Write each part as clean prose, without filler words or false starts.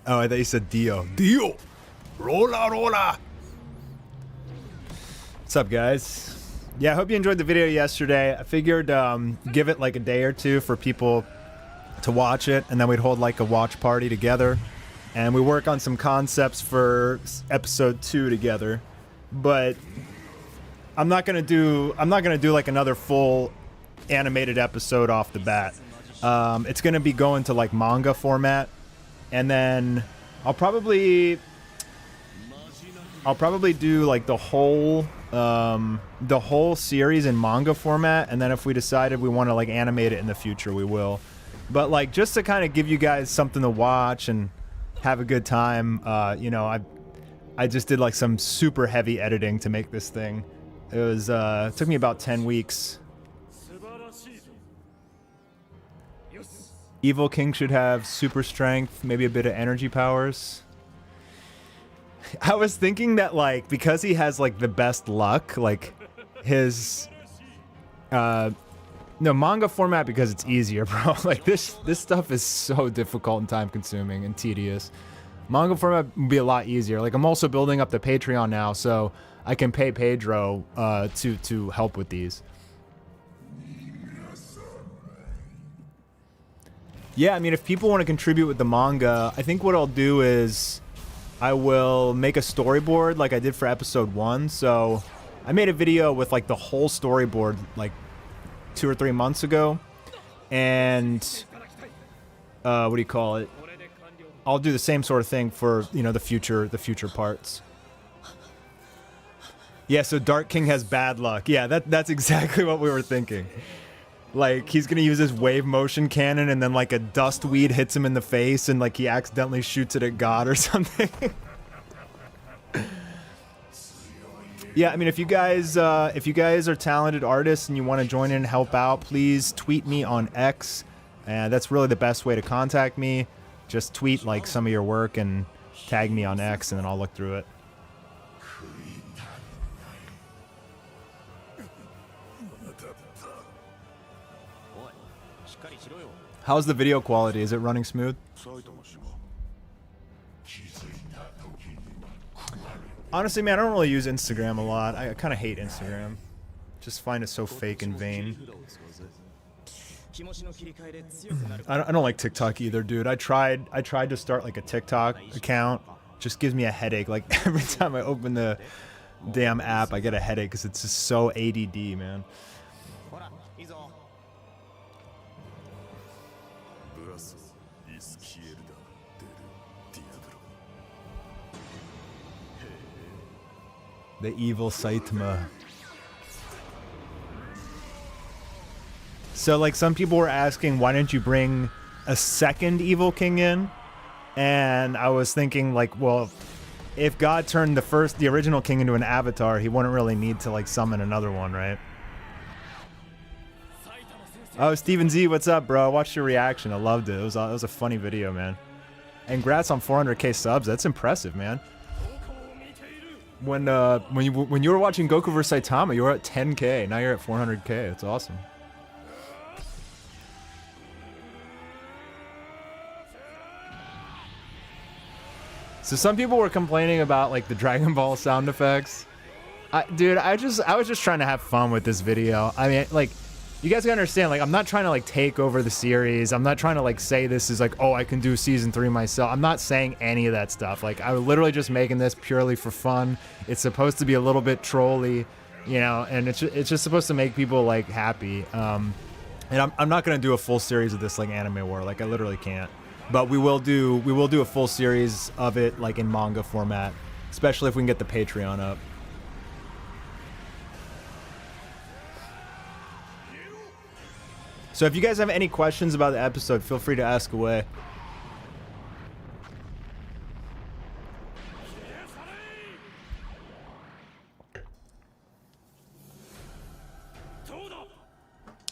Oh, I thought you said Dio. Dio! Rola, rola! What's up, guys? Yeah, I hope you enjoyed the video yesterday. I figured give it like a day or two for people to watch it, and then we'd hold like a watch party together, and we work on some concepts for episode 2 together. But I'm not gonna do like another full animated episode off the bat. It's gonna be going to like manga format, and then I'll probably do like the whole series in manga format, and then if we decided we want to like animate it in the future, we will. But like just to kind of give you guys something to watch and have a good time, you know, I just did like some super heavy editing to make this thing. It was it took me about 10 weeks. Evil King should have super strength, maybe a bit of energy powers. I was thinking that like because he has like the best luck, like his no, manga format because it's easier, bro. Like this stuff is so difficult and time consuming and tedious. Manga format would be a lot easier. Like I'm also building up the Patreon now, so I can pay Pedro to help with these. Yeah, I mean, if people want to contribute with the manga, I think what I'll do is I will make a storyboard like I did for episode 1. So I made a video with like the whole storyboard like 2 or 3 months ago, and what do you call it? I'll do the same sort of thing for, you know, the future parts. Yeah, so Dark King has bad luck. Yeah, that's exactly what we were thinking. Like, he's gonna use his wave motion cannon, and then like a dust weed hits him in the face, and like he accidentally shoots it at God or something. Yeah, I mean, if you guys are talented artists and you want to join in and help out, please tweet me on X. And that's really the best way to contact me. Just tweet like some of your work and tag me on X, and then I'll look through it. How's the video quality? Is it running smooth? Honestly, man, I don't really use Instagram a lot. I kind of hate Instagram. Just find it so fake and vain. I don't like TikTok either, dude. I tried to start like a TikTok account. Just gives me a headache. Like every time I open the damn app, I get a headache because it's just so ADD, man. The evil Saitama. So like some people were asking, why didn't you bring a second Evil King in? And I was thinking like, well, if God turned the original king into an avatar, he wouldn't really need to like summon another one, right? Oh, Steven Z, what's up, bro? I watched your reaction. I loved it. It was a funny video, man. And congrats on 400k subs. That's impressive, man. When you were watching Goku vs Saitama, you were at 10k. Now you're at 400k. That's awesome. So some people were complaining about like the Dragon Ball sound effects. Dude, I was just trying to have fun with this video. I mean, like, you guys gotta understand, like, I'm not trying to like take over the series. I'm not trying to like say this is like, oh, I can do season 3 myself. I'm not saying any of that stuff. Like, I was literally just making this purely for fun. It's supposed to be a little bit trolly, you know, and it's just supposed to make people like happy. And I'm not gonna do a full series of this like Anime War. Like, I literally can't. But we will do a full series of it like in manga format, especially if we can get the Patreon up. So if you guys have any questions about the episode, feel free to ask away.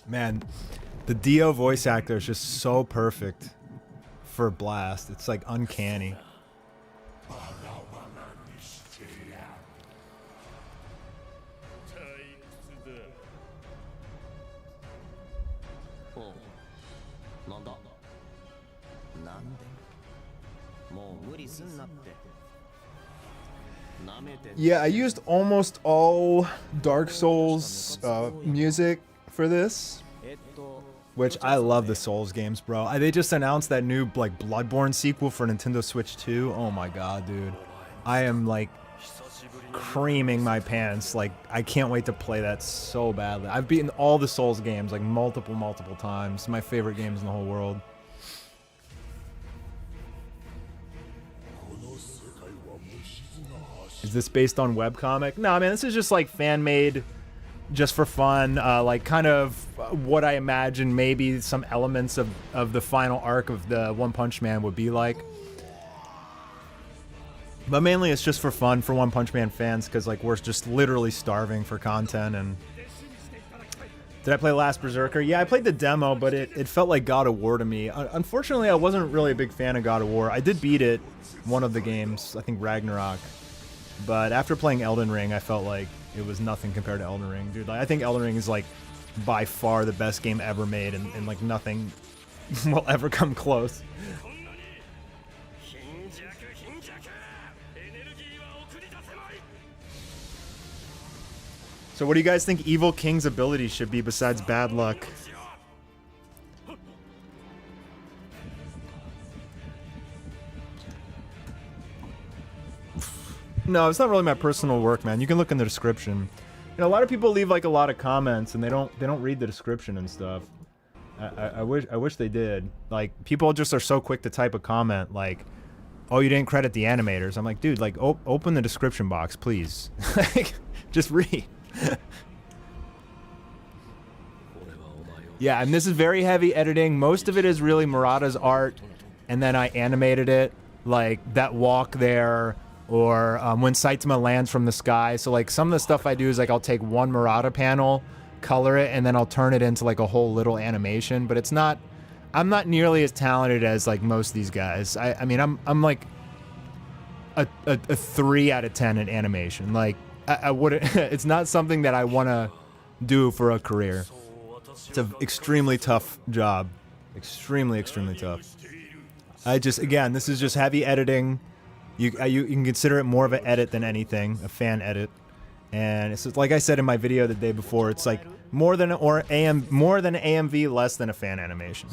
Man, the Dio voice actor is just so perfect for Blast. It's like uncanny. Yeah, I used almost all Dark Souls music for this, which I love the Souls games, bro. They just announced that new like Bloodborne sequel for Nintendo Switch 2. Oh my god, dude. I am like creaming my pants. Like, I can't wait to play that so badly. I've beaten all the Souls games like multiple times. My favorite games in the whole world. Is this based on webcomic? No, man, this is just like fan-made, just for fun. Like kind of what I imagine maybe some elements of the final arc of the One Punch Man would be like. But mainly it's just for fun for One Punch Man fans, because like we're just literally starving for content. And did I play Last Berserker? Yeah, I played the demo, but it felt like God of War to me. Unfortunately, I wasn't really a big fan of God of War. I did beat it, one of the games, I think Ragnarok. But after playing Elden Ring, I felt like it was nothing compared to Elden Ring. Dude, like, I think Elden Ring is like by far the best game ever made, and like nothing will ever come close. So what do you guys think Evil King's abilities should be besides bad luck? No, it's not really my personal work, man. You can look in the description. You know, a lot of people leave like a lot of comments and they don't read the description and stuff. I wish they did. Like, people just are so quick to type a comment like, "Oh, you didn't credit the animators." I'm like, dude, like open the description box, please. Like, just read. Yeah, and this is very heavy editing. Most of it is really Murata's art, and then I animated it, like that walk there, or when Saitama lands from the sky. So like some of the stuff I do is like I'll take one Murata panel, color it, and then I'll turn it into like a whole little animation. But it's not, I'm not nearly as talented as like most of these guys. I mean, I'm like a 3 out of 10 in animation. Like I wouldn't, it's not something that I want to do for a career. It's an extremely tough job. Extremely tough. Again, this is just heavy editing. You can consider it more of an edit than anything, a fan edit. And it's like I said in my video the day before, it's like more than an AMV, less than a fan animation.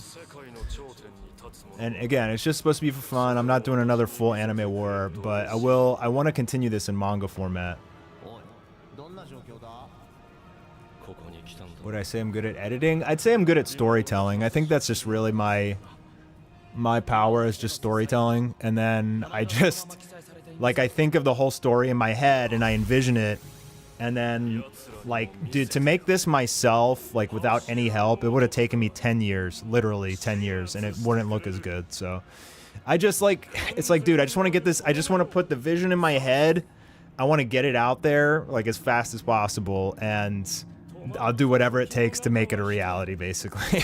And again, it's just supposed to be for fun. I'm not doing another full anime war, but I want to continue this in manga format. Would I say I'm good at editing? I'd say I'm good at storytelling. I think that's just really my power is just storytelling. And then I just, like, I think of the whole story in my head and I envision it. And then, like, dude, to make this myself, like, without any help, it would have taken me 10 years, literally 10 years, and it wouldn't look as good. So I just, like, it's like, dude, I just want to get this, I just want to put the vision in my head. I want to get it out there, like, as fast as possible, and I'll do whatever it takes to make it a reality, basically.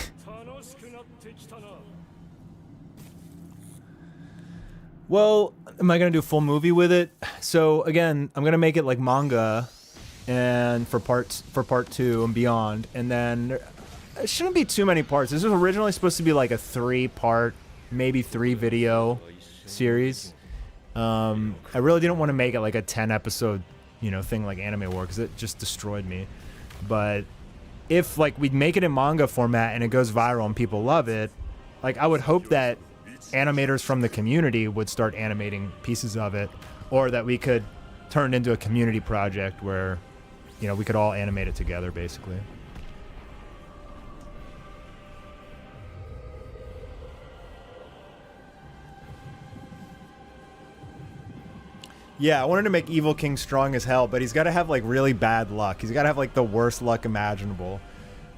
Well, am I going to do a full movie with it? So, again, I'm going to make it like manga, and for part 2 and beyond, and then it shouldn't be too many parts. This was originally supposed to be like a 3-part, maybe 3-video series. I really didn't want to make it like a 10-episode, you know, thing like Anime War, because it just destroyed me. But if like we'd make it in manga format and it goes viral and people love it, like I would hope that animators from the community would start animating pieces of it, or that we could turn it into a community project where, you know, we could all animate it together, basically. Yeah, I wanted to make Evil King strong as hell, but he's got to have like really bad luck. He's got to have like the worst luck imaginable.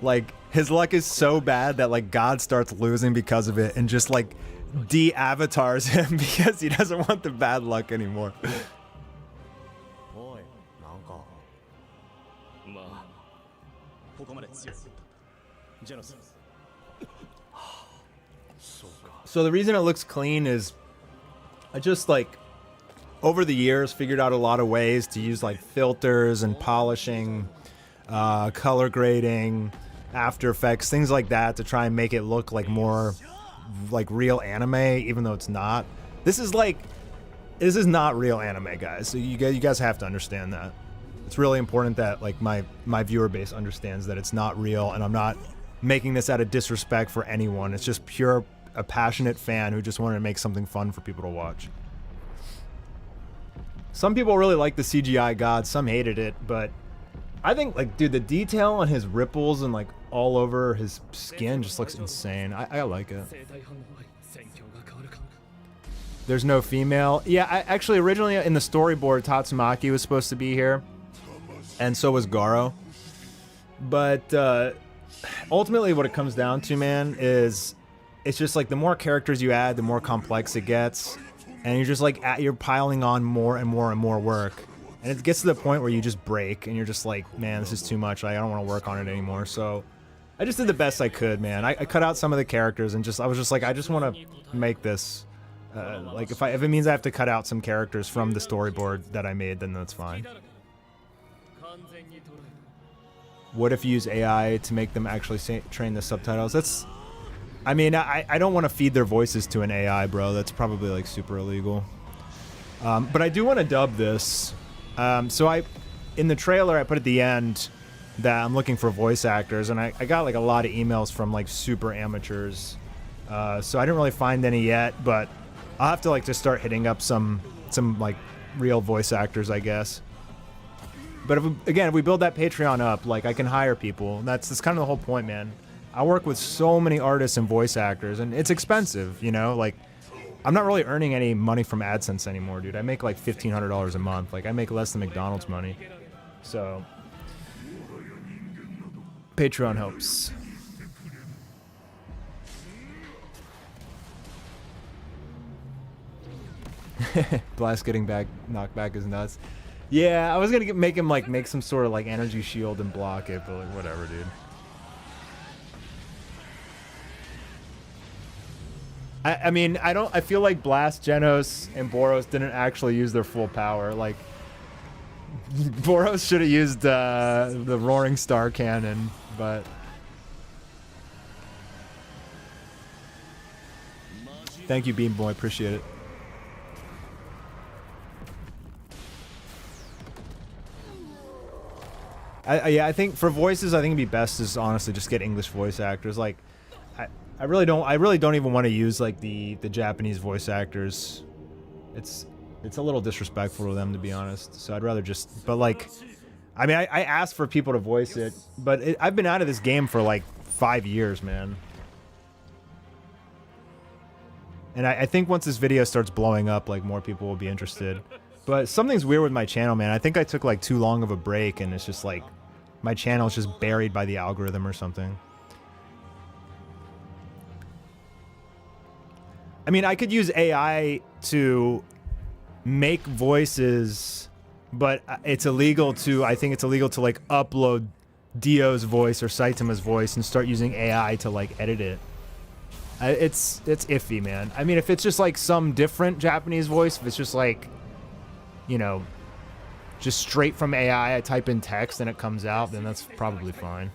Like, his luck is so bad that like God starts losing because of it and just like de-avatars him because he doesn't want the bad luck anymore. So the reason it looks clean is I just like over the years figured out a lot of ways to use like filters and polishing, color grading, After Effects, things like that to try and make it look like more like real anime, even though it's not. This is like, this is not real anime, guys. So you guys have to understand that. It's really important that like my viewer base understands that it's not real, and I'm not making this out of disrespect for anyone. It's just pure a passionate fan who just wanted to make something fun for people to watch. Some people really like the CGI god, some hated it, but I think, like, dude, the detail on his ripples and like all over his skin just looks insane. I like it. There's no female. Yeah, actually originally in the storyboard, Tatsumaki was supposed to be here, and so was Garo. But ultimately what it comes down to, man, is it's just like the more characters you add, the more complex it gets. And you're just like, you're piling on more and more and more work. And it gets to the point where you just break and you're just like, man, this is too much. I don't want to work on it anymore. So I just did the best I could, man. I cut out some of the characters and I was just like, I just want to make this. Like if it means I have to cut out some characters from the storyboard that I made, then that's fine. What if you use AI to make them actually train the subtitles? That's, I mean, I don't want to feed their voices to an AI, bro. That's probably like super illegal. But I do want to dub this. So in the trailer, I put at the end that I'm looking for voice actors, and I got like a lot of emails from like super amateurs. So I didn't really find any yet, but I'll have to like just start hitting up some like real voice actors, I guess. But if we build that Patreon up, like I can hire people. That's kind of the whole point, man. I work with so many artists and voice actors, and it's expensive, you know? Like, I'm not really earning any money from AdSense anymore, dude. I make like $1,500 a month. Like, I make less than McDonald's money. So, Patreon helps. Blast getting knocked back is nuts. Yeah, I was gonna make him like make some sort of like energy shield and block it, but like whatever, dude. I mean, I feel like Blast, Genos, and Boros didn't actually use their full power. Like, Boros should have used the Roaring Star Cannon, but... Thank you, Beam Boy. Appreciate it. Yeah, I think for voices, I think it'd be best is honestly just get English voice actors. Like, I really don't even want to use like the Japanese voice actors. It's a little disrespectful to them, to be honest. So I'd rather just, but like, I mean, I asked for people to voice it, but I've been out of this game for like 5 years, man. And I think once this video starts blowing up, like more people will be interested. But something's weird with my channel, man. I think I took like too long of a break, and it's just like my channel is just buried by the algorithm or something. I mean, I could use AI to make voices, but it's illegal to, I think it's illegal to like upload Dio's voice or Saitama's voice and start using AI to like edit it. It's iffy, man. I mean, if it's just like some different Japanese voice, if it's just like, you know, just straight from AI, I type in text and it comes out, then that's probably fine.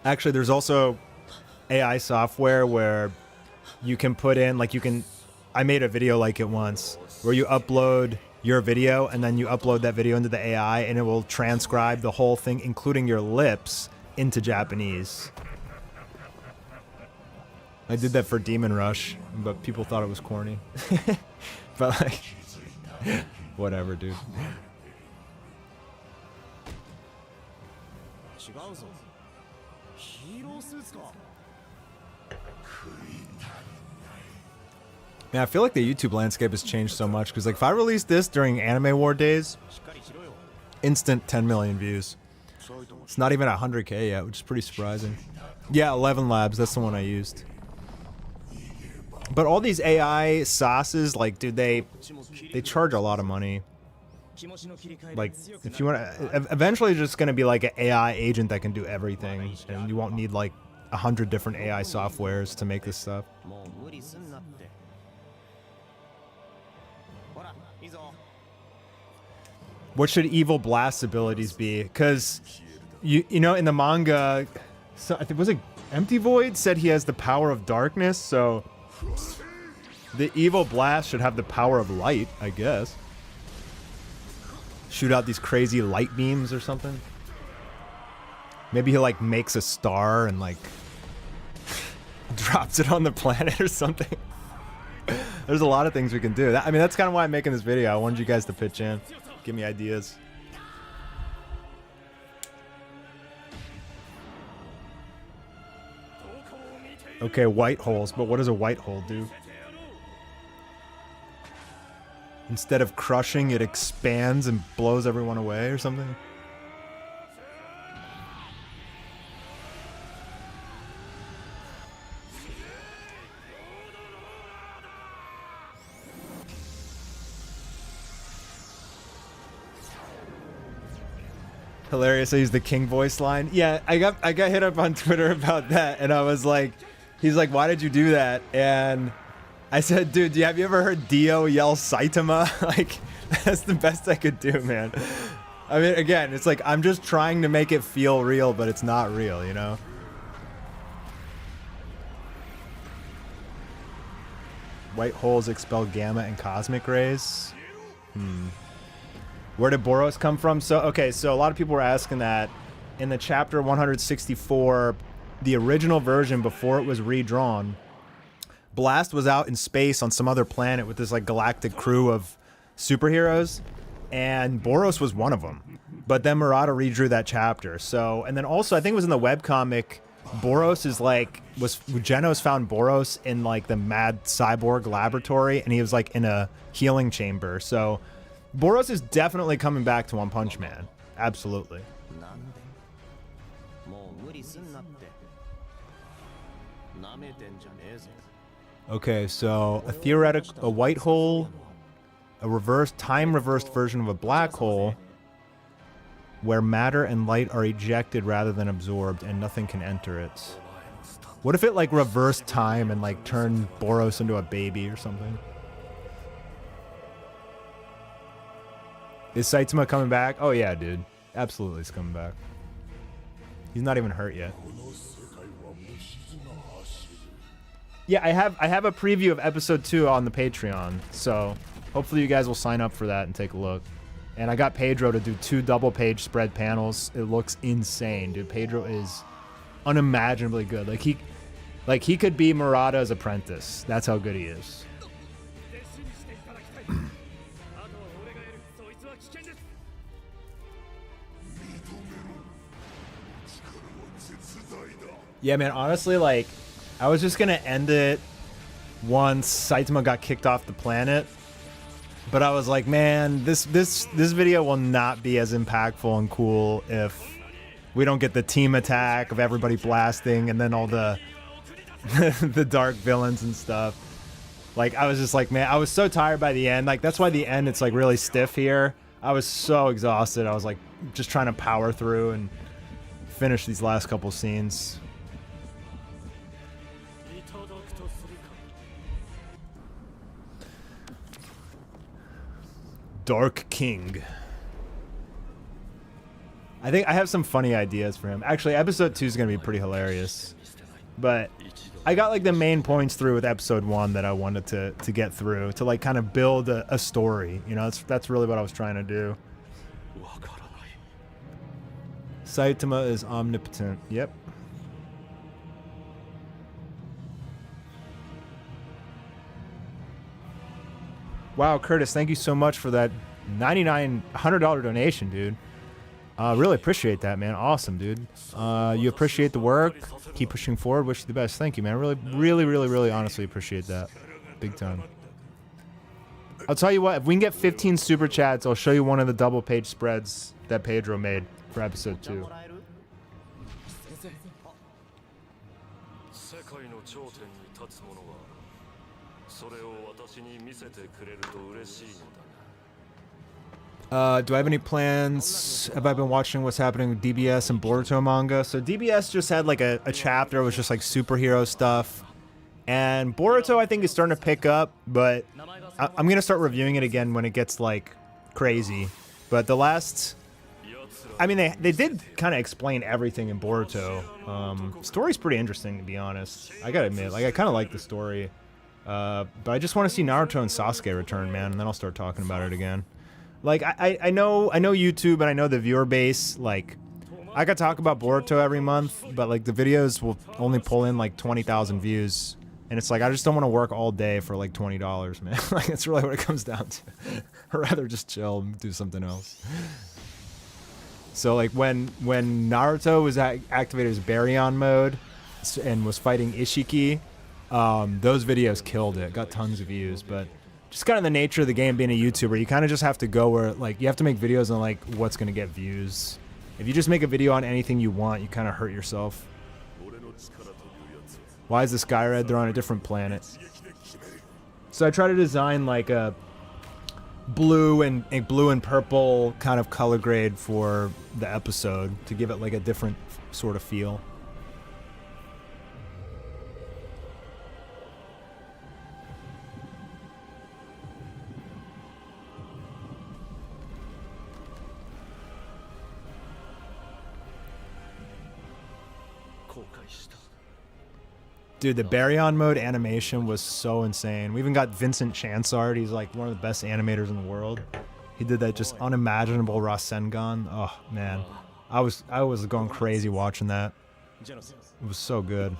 Actually, there's also AI software where you can put in, like I made a video like it once, where you upload your video and then you upload that video into the AI and it will transcribe the whole thing, including your lips, into Japanese. I did that for Demon Rush, but people thought it was corny. But like, whatever, dude. Man, I feel like the YouTube landscape has changed so much, because like if I released this during Anime War days, instant 10 million views. It's not even 100K yet, which is pretty surprising. Yeah, 11 Labs, that's the one I used. But all these AI sauces, like, dude, they charge a lot of money. Like, if you want to, eventually it's just going to be like an AI agent that can do everything, and you won't need like 100 different AI softwares to make this stuff. What should Evil Blast's abilities be? Because you know, in the manga, so I think Empty Void said he has the power of darkness, so the evil blast should have the power of light, I guess. Shoot out these crazy light beams or something. Maybe he like makes a star and like drops it on the planet or something. There's a lot of things we can do. I mean, that's kind of why I'm making this video. I wanted you guys to pitch in, give me ideas. Okay, white holes, but what does a white hole do? Instead of crushing, it expands and blows everyone away or something? Hilarious. I used the King voice line. Yeah, I got hit up on Twitter about that, and I was like, he's like, why did you do that? And I said, dude, have you ever heard Dio yell Saitama? Like, that's the best I could do, man. I mean, again, it's like I'm just trying to make it feel real, but it's not real, you know? White holes expel gamma and cosmic rays. Where did Boros come from? So, okay, so a lot of people were asking that. In the chapter 164, the original version before it was redrawn, Blast was out in space on some other planet with this like galactic crew of superheroes, and Boros was one of them. But then Murata redrew that chapter. So, and then also I think it was in the webcomic, Boros is like, Genos found Boros in like the mad cyborg laboratory, and he was like in a healing chamber. So Boros is definitely coming back to One Punch Man. Absolutely. Okay, so a white hole, a time-reversed version of a black hole where matter and light are ejected rather than absorbed and nothing can enter it. What if it like reversed time and like turned Boros into a baby or something? Is Saitama coming back? Oh yeah, dude. Absolutely he's coming back. He's not even hurt yet. Yeah, I have a preview of episode 2 on the Patreon, so hopefully you guys will sign up for that and take a look. And I got Pedro to do 2 double-page spread panels. It looks insane, dude. Pedro is unimaginably good. Like he could be Murata's apprentice. That's how good he is. Yeah, man, honestly, like, I was just gonna end it once Saitama got kicked off the planet, but I was like, man, this video will not be as impactful and cool if we don't get the team attack of everybody blasting and then all the the dark villains and stuff. Like, I was just like, man, I was so tired by the end. Like, that's why the end, it's like really stiff here. I was so exhausted. I was like just trying to power through and finish these last couple scenes. Dark King. I think I have some funny ideas for him. Actually, episode 2 is going to be pretty hilarious. But I got like the main points through with episode 1 that I wanted to get through, to like kind of build a story. You know, that's really what I was trying to do. Saitama is omnipotent. Yep. Wow, Curtis, thank you so much for that $100 donation, dude. Really appreciate that, man. Awesome, dude. You appreciate the work. Keep pushing forward. Wish you the best. Thank you, man. Really honestly appreciate that. Big time. I'll tell you what, if we can get 15 super chats, I'll show you one of the double page spreads that Pedro made for episode 2. Do I have any plans? Have I been watching what's happening with DBS and Boruto manga? So DBS just had like a chapter was just like superhero stuff, and Boruto I think is starting to pick up, but I'm gonna start reviewing it again when it gets like crazy. But the last I mean, they did kind of explain everything in Boruto. Story's pretty interesting, to be honest. I gotta admit, like, I kind of like the story. But I just want to see Naruto and Sasuke return, man, and then I'll start talking about it again. Like, I know YouTube and I know the viewer base, like, I could talk about Boruto every month, but, like, the videos will only pull in, like, 20,000 views. And it's like, I just don't want to work all day for, like, $20, man. Like, that's really what it comes down to. I'd rather just chill and do something else. So, like, when Naruto was activated his Baryon mode and was fighting Ishiki, those videos killed it. Got tons of views, but just kind of the nature of the game being a YouTuber, you kind of just have to go where, like, you have to make videos on, like, what's going to get views. If you just make a video on anything you want, you kind of hurt yourself. Why is the sky red? They're on a different planet. So I try to design like a blue and purple kind of color grade for the episode to give it like a different sort of feel. Dude, the Baryon mode animation was so insane. We even got Vincent Chansard. He's like one of the best animators in the world. He did that just unimaginable Rasengan. Oh man, I was going crazy watching that. It was so good.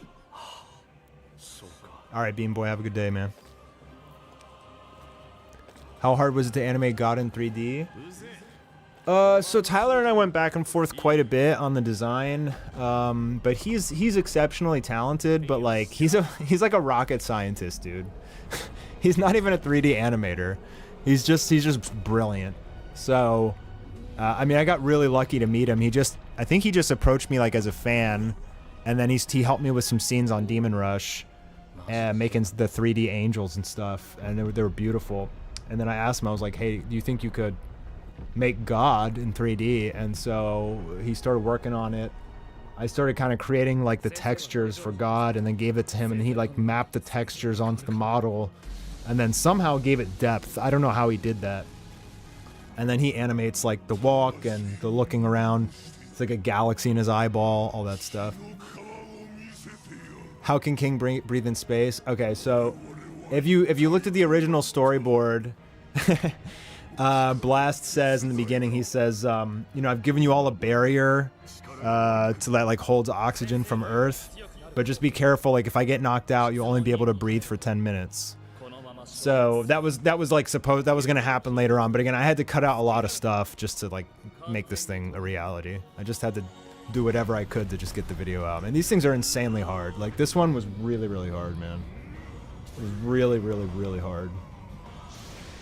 All right, Bean Boy, have a good day, man. How hard was it to animate God in 3D? So Tyler and I went back and forth quite a bit on the design, but he's exceptionally talented. But like he's like a rocket scientist, dude. He's not even a 3D animator. He's just brilliant. So, I mean, I got really lucky to meet him. I think he just approached me like as a fan, and then he helped me with some scenes on Demon Rush, making the 3D angels and stuff, and they were beautiful. And then I asked him, I was like, hey, do you think you could make God in 3D? And so he started working on it. I started kind of creating like the textures for God, and then gave it to him, and he like mapped the textures onto the model and then somehow gave it depth. I don't know how he did that. And then he animates like the walk and the looking around. It's like a galaxy in his eyeball, all that stuff. How can King breathe in space? Okay, so if you looked at the original storyboard, Blast says in the beginning, he says, you know, I've given you all a barrier to that like holds oxygen from Earth, but just be careful. Like if I get knocked out, you'll only be able to breathe for 10 minutes. So that was like supposed that was gonna happen later on. But again, I had to cut out a lot of stuff just to like make this thing a reality. I just had to do whatever I could to just get the video out. And these things are insanely hard. Like this one was really, really hard, man. It was really, really, really hard.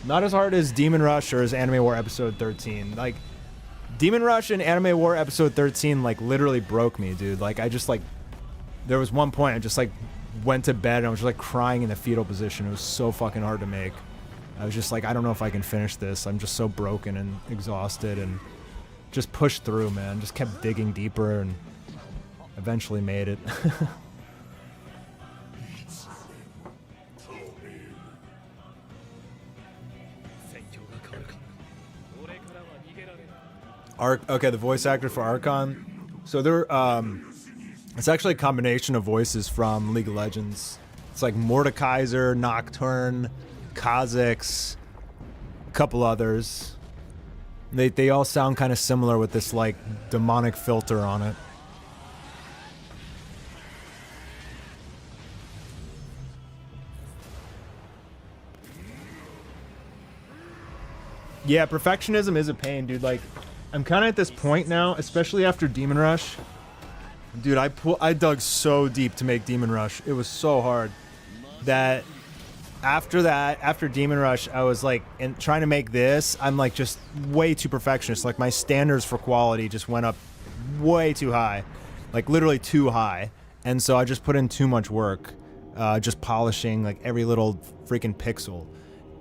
Not as hard as Demon Rush or as Anime War Episode 13. Like, Demon Rush and Anime War Episode 13, like, literally broke me, dude. Like, I just, like, there was one point I just, like, went to bed and I was just, like, crying in the fetal position. It was so fucking hard to make. I was just like, I don't know if I can finish this. I'm just so broken and exhausted, and just pushed through, man. Just kept digging deeper and eventually made it. Okay, the voice actor for Archon. So they're it's actually a combination of voices from League of Legends. It's like Mordekaiser, Nocturne, Kha'Zix, a couple others. They all sound kind of similar with this like demonic filter on it. Yeah, perfectionism is a pain, dude. Like, I'm kind of at this point now, especially after Demon Rush. Dude, I dug so deep to make Demon Rush. It was so hard that after Demon Rush, I was like, trying to make this, I'm like just way too perfectionist. Like my standards for quality just went up way too high, like literally too high. And so I just put in too much work, just polishing like every little freaking pixel.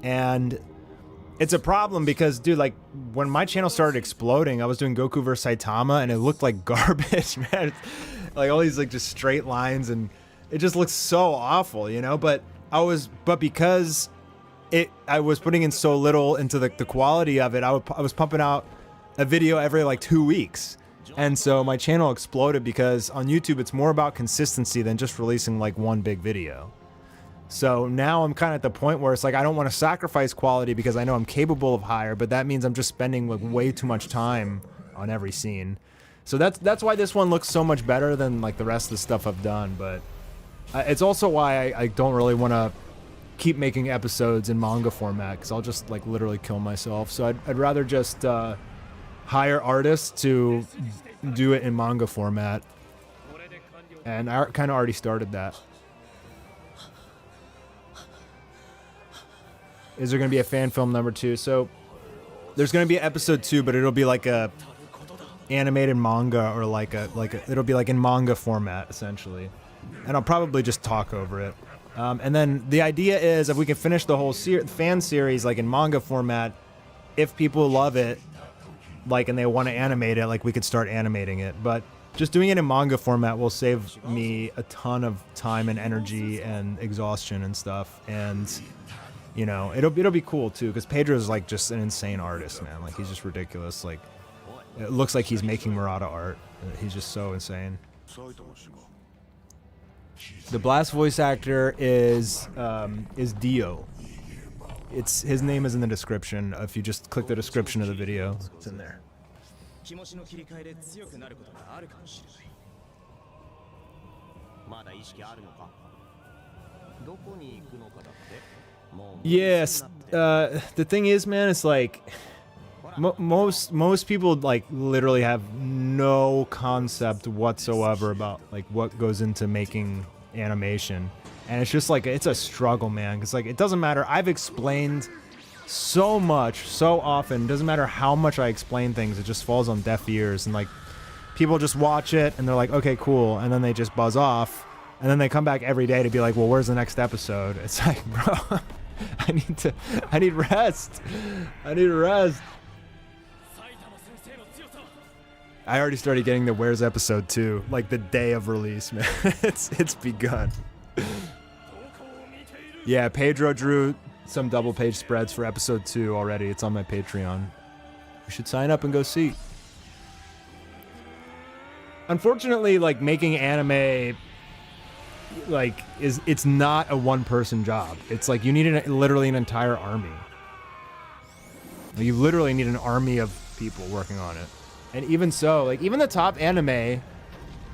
And it's a problem because, dude, like, when my channel started exploding, I was doing Goku vs. Saitama, and it looked like garbage, man. Like, all these, like, just straight lines, and it just looks so awful, you know? But because I was putting in so little into the quality of it, I was pumping out a video every like 2 weeks. And so my channel exploded because on YouTube, it's more about consistency than just releasing like one big video. So now I'm kind of at the point where it's like, I don't want to sacrifice quality because I know I'm capable of higher, but that means I'm just spending like way too much time on every scene. So that's why this one looks so much better than like the rest of the stuff I've done. But it's also why I don't really want to keep making episodes in manga format, because I'll just like literally kill myself. So I'd rather just hire artists to do it in manga format, and I kind of already started that. Is there going to be a fan film number 2? So there's going to be episode 2, but it'll be like a animated manga, or like a it'll be like in manga format essentially, and I'll probably just talk over it. And then the idea is, if we can finish the whole fan series like in manga format, if people love it, like, and they want to animate it, like we could start animating it. But just doing it in manga format will save me a ton of time and energy and exhaustion and stuff. And you know, it'll be cool too, because Pedro's like just an insane artist, man. Like, he's just ridiculous. Like, it looks like he's making Murata art. He's just so insane. The Blast voice actor is Dio. His name is in the description. If you just click the description of the video, it's in there. Yes, the thing is, man, it's like most people like literally have no concept whatsoever about like what goes into making animation. And it's just like, it's a struggle, man, because like, it doesn't matter. I've explained so much, so often. It doesn't matter how much I explain things, it just falls on deaf ears. And like, people just watch it and they're like, okay, cool. And then they just buzz off. And then they come back every day to be like, well, where's the next episode? It's like, bro, I need rest. I need rest. I already started getting the where's episode 2, like the day of release, man. It's begun. Yeah, Pedro drew some double page spreads for episode 2 already. It's on my Patreon. You should sign up and go see. Unfortunately, like, making anime, like, it's not a one-person job. It's like you need literally an entire army. You literally need an army of people working on it. And even so, like, even the top anime,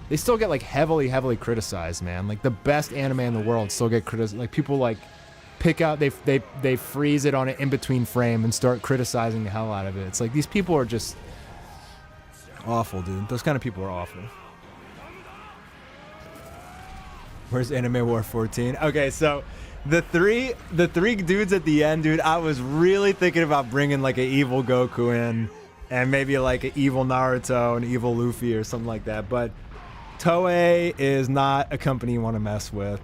they still get like heavily criticized, man. Like, the best anime in the world still get criticized. Like, people like pick out, they freeze it on an in-between frame and start criticizing the hell out of it. It's like, these people are just awful, dude. Those kind of people are awful. Where's Anime War 14? Okay, so the three dudes at the end, dude, I was really thinking about bringing like an evil Goku in, and maybe like an evil Naruto, an evil Luffy, or something like that. But Toei is not a company you want to mess with.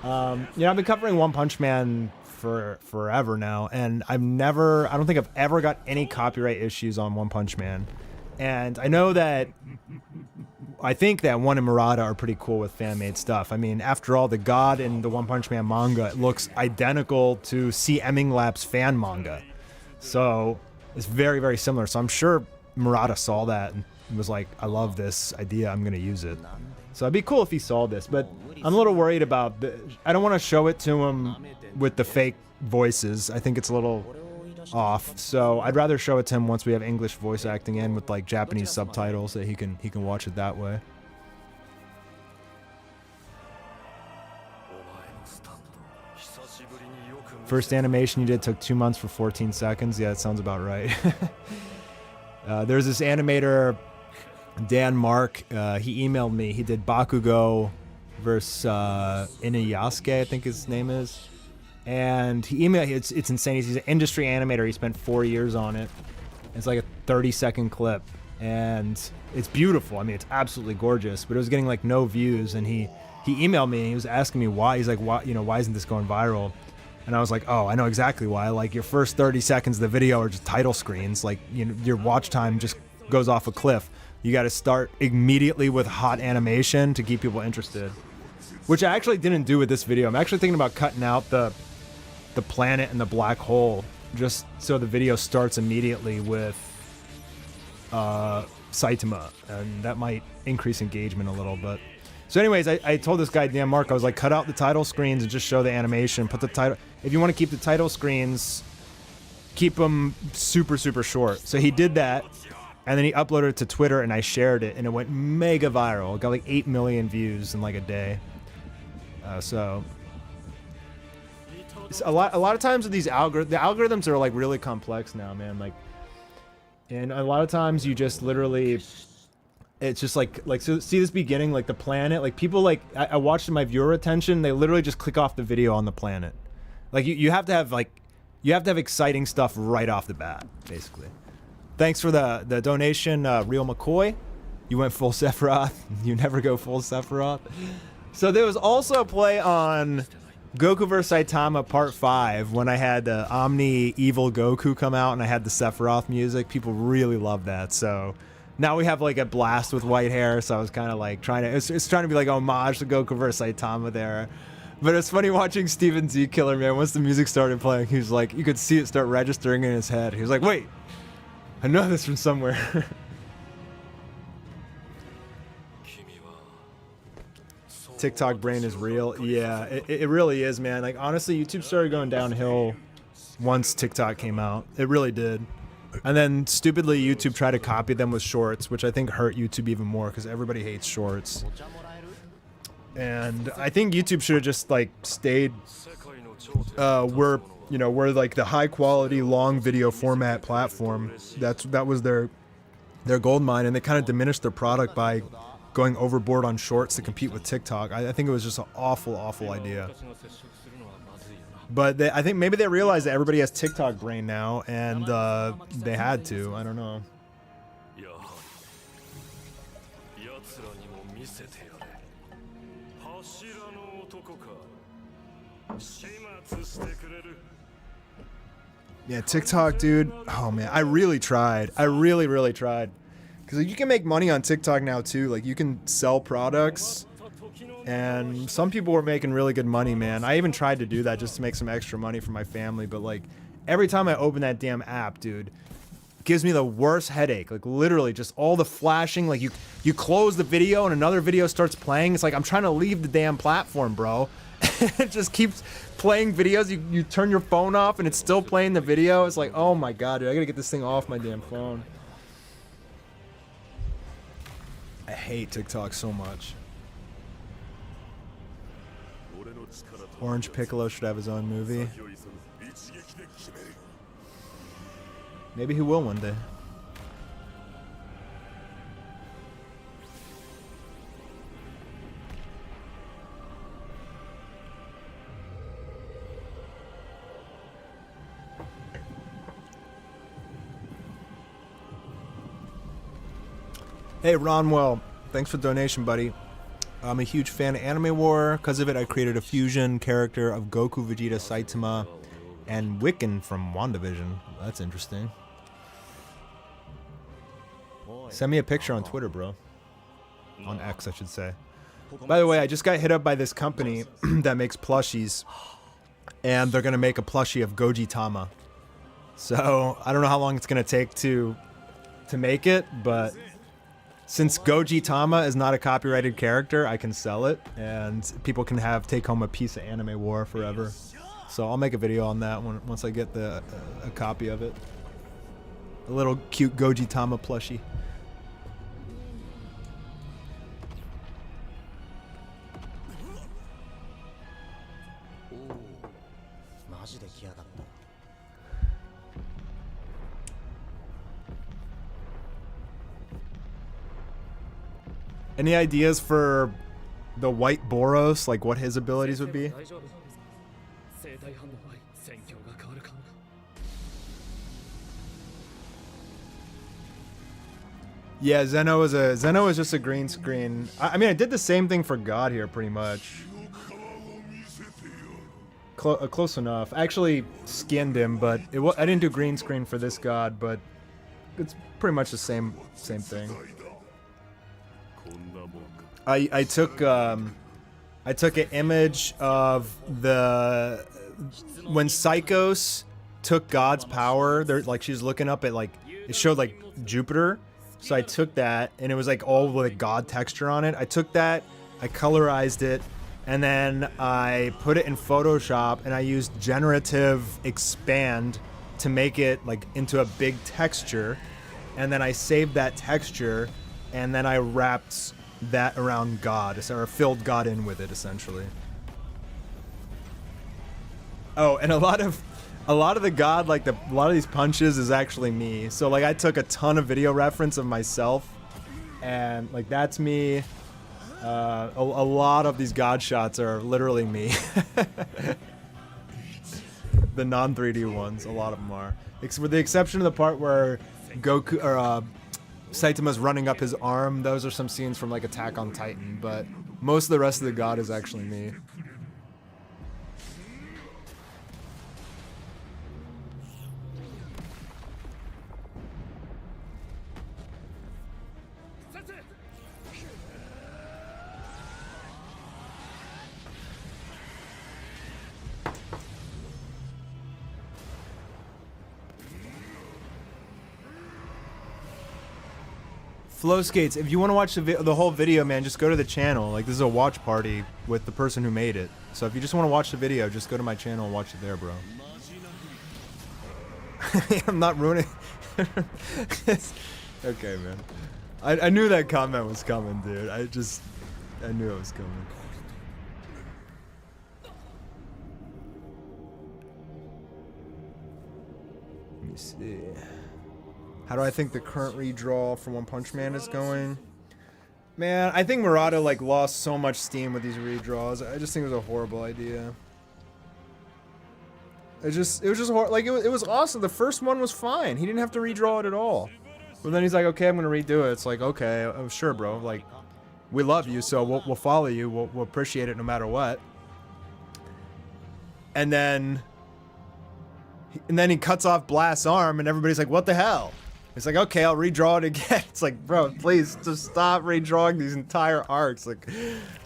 You know, I've been covering One Punch Man for forever now, and I don't think I've ever got any copyright issues on One Punch Man. And I think that One and Murata are pretty cool with fan-made stuff. I mean, after all, the God in the One Punch Man manga looks identical to C. Eminglap's fan manga. So it's very, very similar. So I'm sure Murata saw that and was like, I love this idea, I'm going to use it. So it'd be cool if he saw this, but I'm a little worried about I don't want to show it to him with the fake voices. I think it's a little off. So I'd rather show it to him once we have English voice acting in with like Japanese subtitles, so he can watch it that way. First animation you did took 2 months for 14 seconds. Yeah, that sounds about right. There's this animator, Dan Mark. He emailed me. He did Bakugo versus Inuyasuke, I think his name is. And he emailed, it's insane. He's an industry animator. He spent 4 years on it. It's like a 30-second clip. And it's beautiful. I mean, it's absolutely gorgeous. But it was getting like no views. And he emailed me. And he was asking me why. He's like, why isn't this going viral? And I was like, oh, I know exactly why. Like, your first 30 seconds of the video are just title screens. Like, your watch time just goes off a cliff. You got to start immediately with hot animation to keep people interested. Which I actually didn't do with this video. I'm actually thinking about cutting out the planet and the black hole, just so the video starts immediately with Saitama, and that might increase engagement a little bit. So anyways, I told this guy, Dan Mark, I was like, cut out the title screens and just show the animation. Put the title, if you want to keep the title screens, keep them super, super short. So he did that, and then he uploaded it to Twitter, and I shared it, and it went mega viral. It got like 8 million views in like a day. So a lot of times with these the algorithms are like really complex now, man. Like, and a lot of times you just literally, it's just like so see this beginning, like the planet, like people like I watched my viewer attention, they literally just click off the video on the planet. Like you have to have exciting stuff right off the bat, basically. Thanks for the donation, Real McCoy. You went full Sephiroth. You never go full Sephiroth. So there was also a play on Goku vs Saitama Part 5 when I had Omni Evil Goku come out and I had the Sephiroth music. People really loved that. So now we have like a blast with white hair. So I was kind of like trying to, it's trying to be like homage to Goku vs Saitama there. But it's funny watching Steven Z Killer, man. Once the music started playing, he was like, you could see it start registering in his head. He was like, wait, I know this from somewhere. TikTok brain is real. Yeah, it really is, man. Like, honestly, YouTube started going downhill once TikTok came out. It really did. And then, stupidly, YouTube tried to copy them with shorts, which I think hurt YouTube even more because everybody hates shorts. And I think YouTube should have just, like, stayed we're like the high-quality, long video format platform. That was their gold mine, and they kind of diminished their product by going overboard on shorts to compete with TikTok. I think it was just an awful idea. But I think maybe they realized that everybody has TikTok brain now, and they had to. I don't know. Yeah, TikTok, dude. Oh man, I really tried. I really tried. Because you can make money on TikTok now too. Like, you can sell products, and some people were making really good money, man. I even tried to do that just to make some extra money for my family. But like, every time I open that damn app, dude, it gives me the worst headache. Like, literally, just all the flashing. Like, you close the video and another video starts playing. It's like I'm trying to leave the damn platform, bro. It just keeps playing videos. You turn your phone off and it's still playing the video. It's like, oh my god, dude, I gotta get this thing off my damn phone. I hate TikTok so much. Orange Piccolo should have his own movie. Maybe he will one day. Hey Ronwell, thanks for the donation, buddy. I'm a huge fan of Anime War. Because of it, I created a fusion character of Goku, Vegeta, Saitama, and Wiccan from WandaVision. That's interesting. Send me a picture on Twitter, bro. On X, I should say. By the way, I just got hit up by this company that makes plushies, and they're gonna make a plushie of Gogitama. So I don't know how long it's gonna take to make it, but since Gogitama is not a copyrighted character, I can sell it, and people can take home a piece of Anime War forever. So I'll make a video on that once I get a copy of it. A little cute Gogitama plushie. Any ideas for the white Boros, like what his abilities would be? Yeah, Zeno is just a green screen. I mean, I did the same thing for God here, pretty much. Close enough. I actually skinned him, but I didn't do green screen for this God, but it's pretty much the same thing. I took an image of when Psychos took God's power. Like, she's looking up at, like, it showed like Jupiter, So I took that, and it was like all like God texture on it. I took that, I colorized it, and then I put it in Photoshop, and I used generative expand to make it like into a big texture. And then I saved that texture, and then I wrapped that around God, or filled God in with it, essentially. Oh, and a lot of the God, like a lot of these punches is actually me. So like I took a ton of video reference of myself, and like that's me. A lot of these God shots are literally me. The non-3D ones, a lot of them are. With the exception of the part where Goku or Saitama's running up his arm. Those are some scenes from like Attack on Titan, but most of the rest of the God is actually me. Flow Skates, if you want to watch the whole video, man, just go to the channel. Like, this is a watch party with the person who made it. So if you just want to watch the video, just go to my channel and watch it there, bro. I'm not ruining... Okay, man. I knew that comment was coming, dude. I knew it was coming. Let me see. How do I think the current redraw for One Punch Man is going? Man, I think Murata like lost so much steam with these redraws. I just think it was a horrible idea. It was just like it was awesome. The first one was fine. He didn't have to redraw it at all. But then he's like, okay, I'm gonna redo it. It's like, okay, oh, sure, bro. Like, we love you, so we'll follow you. We'll appreciate it no matter what. And then he cuts off Blast's arm, and everybody's like, what the hell? It's like, okay, I'll redraw it again. It's like, bro, please just stop redrawing these entire arcs. Like,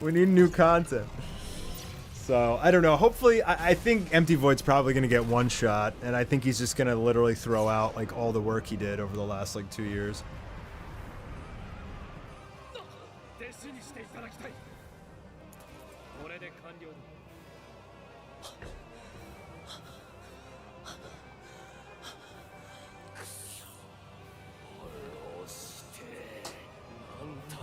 we need new content. So, I don't know. Hopefully, I think Empty Void's probably going to get one shot, and I think he's just going to literally throw out, like, all the work he did over the last, like, 2 years.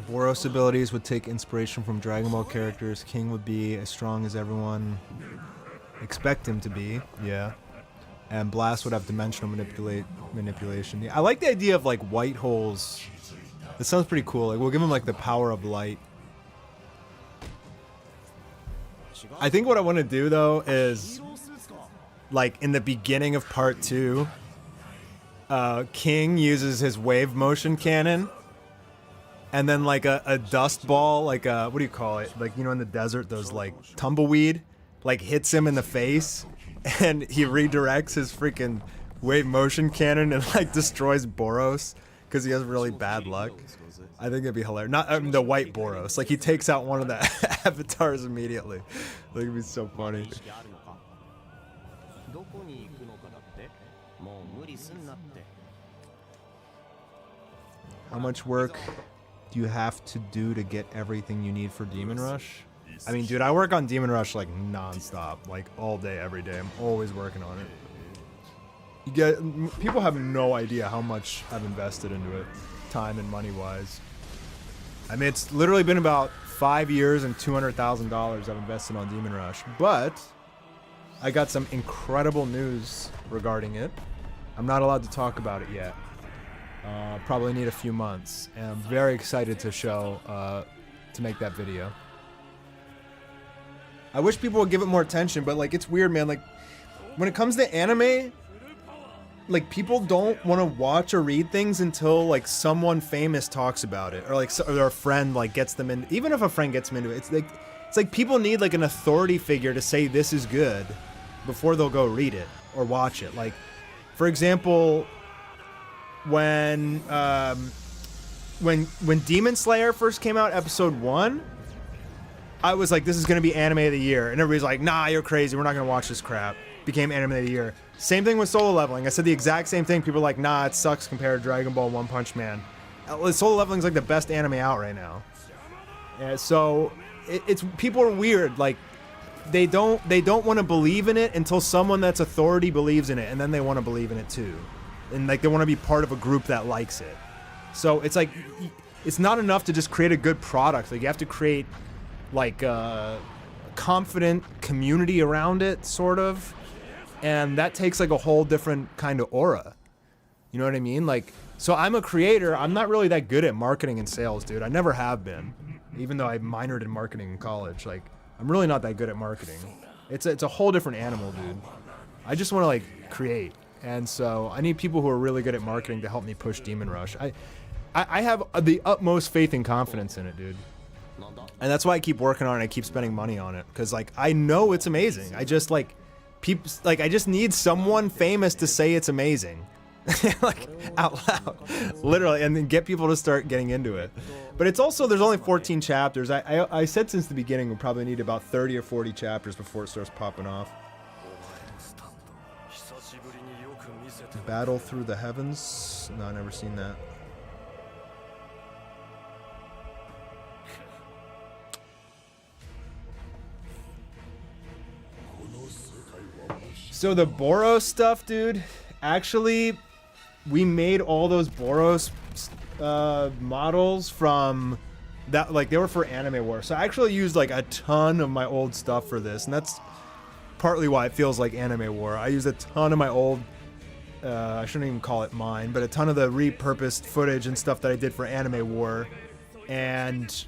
Boros abilities would take inspiration from Dragon Ball characters. King would be as strong as everyone expect him to be. Yeah. And Blast would have dimensional manipulation. Yeah, I like the idea of like white holes. That sounds pretty cool. Like we'll give him like the power of light. I think what I want to do though is like in the beginning of part 2, King uses his wave motion cannon. And then like a dust ball, like a, what do you call it? Like, you know, in the desert, those like tumbleweed, like hits him in the face, and he redirects his freaking wave motion cannon and like destroys Boros because he has really bad luck. I think it'd be hilarious. Not the white Boros. Like he takes out one of the avatars immediately. Like it'd be so funny. How much work do you have to do to get everything you need for Demon Rush? I mean, dude, I work on Demon Rush like non-stop, like all day, every day. I'm always working on it. People have no idea how much I've invested into it, time and money-wise. I mean, it's literally been about 5 years and $200,000 I've invested on Demon Rush, but I got some incredible news regarding it. I'm not allowed to talk about it yet. Probably need a few months, and I'm very excited to show, to make that video. I wish people would give it more attention, but like, it's weird, man. Like, when it comes to anime, like, people don't want to watch or read things until like someone famous talks about it, or like, or a friend like gets them in. Even if a friend gets them into it, it's like people need like an authority figure to say this is good before they'll go read it or watch it. Like, for example, when Demon Slayer first came out, episode 1, I was like, this is gonna be anime of the year, and everybody's like, nah, you're crazy, we're not gonna watch this crap. Became anime of the year. Same thing with Solo Leveling. I said the exact same thing. People were like, nah, it sucks compared to Dragon Ball One Punch Man. Solo Leveling's like the best anime out right now. So it's people are weird. Like they don't want to believe in it until someone that's authority believes in it, and then they want to believe in it too, and like they want to be part of a group that likes it. So it's like it's not enough to just create a good product. Like you have to create like a confident community around it, sort of, and that takes like a whole different kind of aura. You know what I mean? Like, so I'm a creator. I'm not really that good at marketing and sales, dude. I never have been, even though I minored in marketing in college. Like, I'm really not that good at marketing. It's a whole different animal, dude. I just want to like create, and so I need people who are really good at marketing to help me push Demon Rush. I have the utmost faith and confidence in it, dude. And that's why I keep working on it. I keep spending money on it because like I know it's amazing. I just like people like I just need someone famous to say it's amazing. Like out loud, literally, and then get people to start getting into it. But it's also, there's only 14 chapters. I said since the beginning we'll probably need about 30 or 40 chapters before it starts popping off. Battle Through the Heavens? No, I've never seen that. So the Boros stuff, dude, actually, we made all those Boros models from that, like they were for Anime War. So I actually used like a ton of my old stuff for this, and that's partly why it feels like Anime War. I used a ton of my old, I shouldn't even call it mine, but a ton of the repurposed footage and stuff that I did for Anime War, and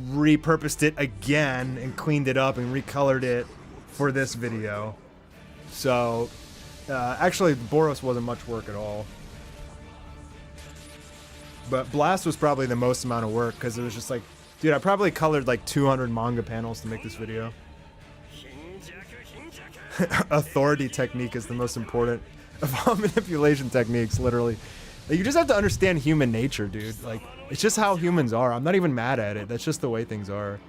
repurposed it again and cleaned it up and recolored it for this video. So actually Boros wasn't much work at all. But Blast was probably the most amount of work because it was just like, dude, I probably colored like 200 manga panels to make this video. Authority technique is the most important of all manipulation techniques, literally. Like, you just have to understand human nature, dude. Like, it's just how humans are. I'm not even mad at it. That's just the way things are.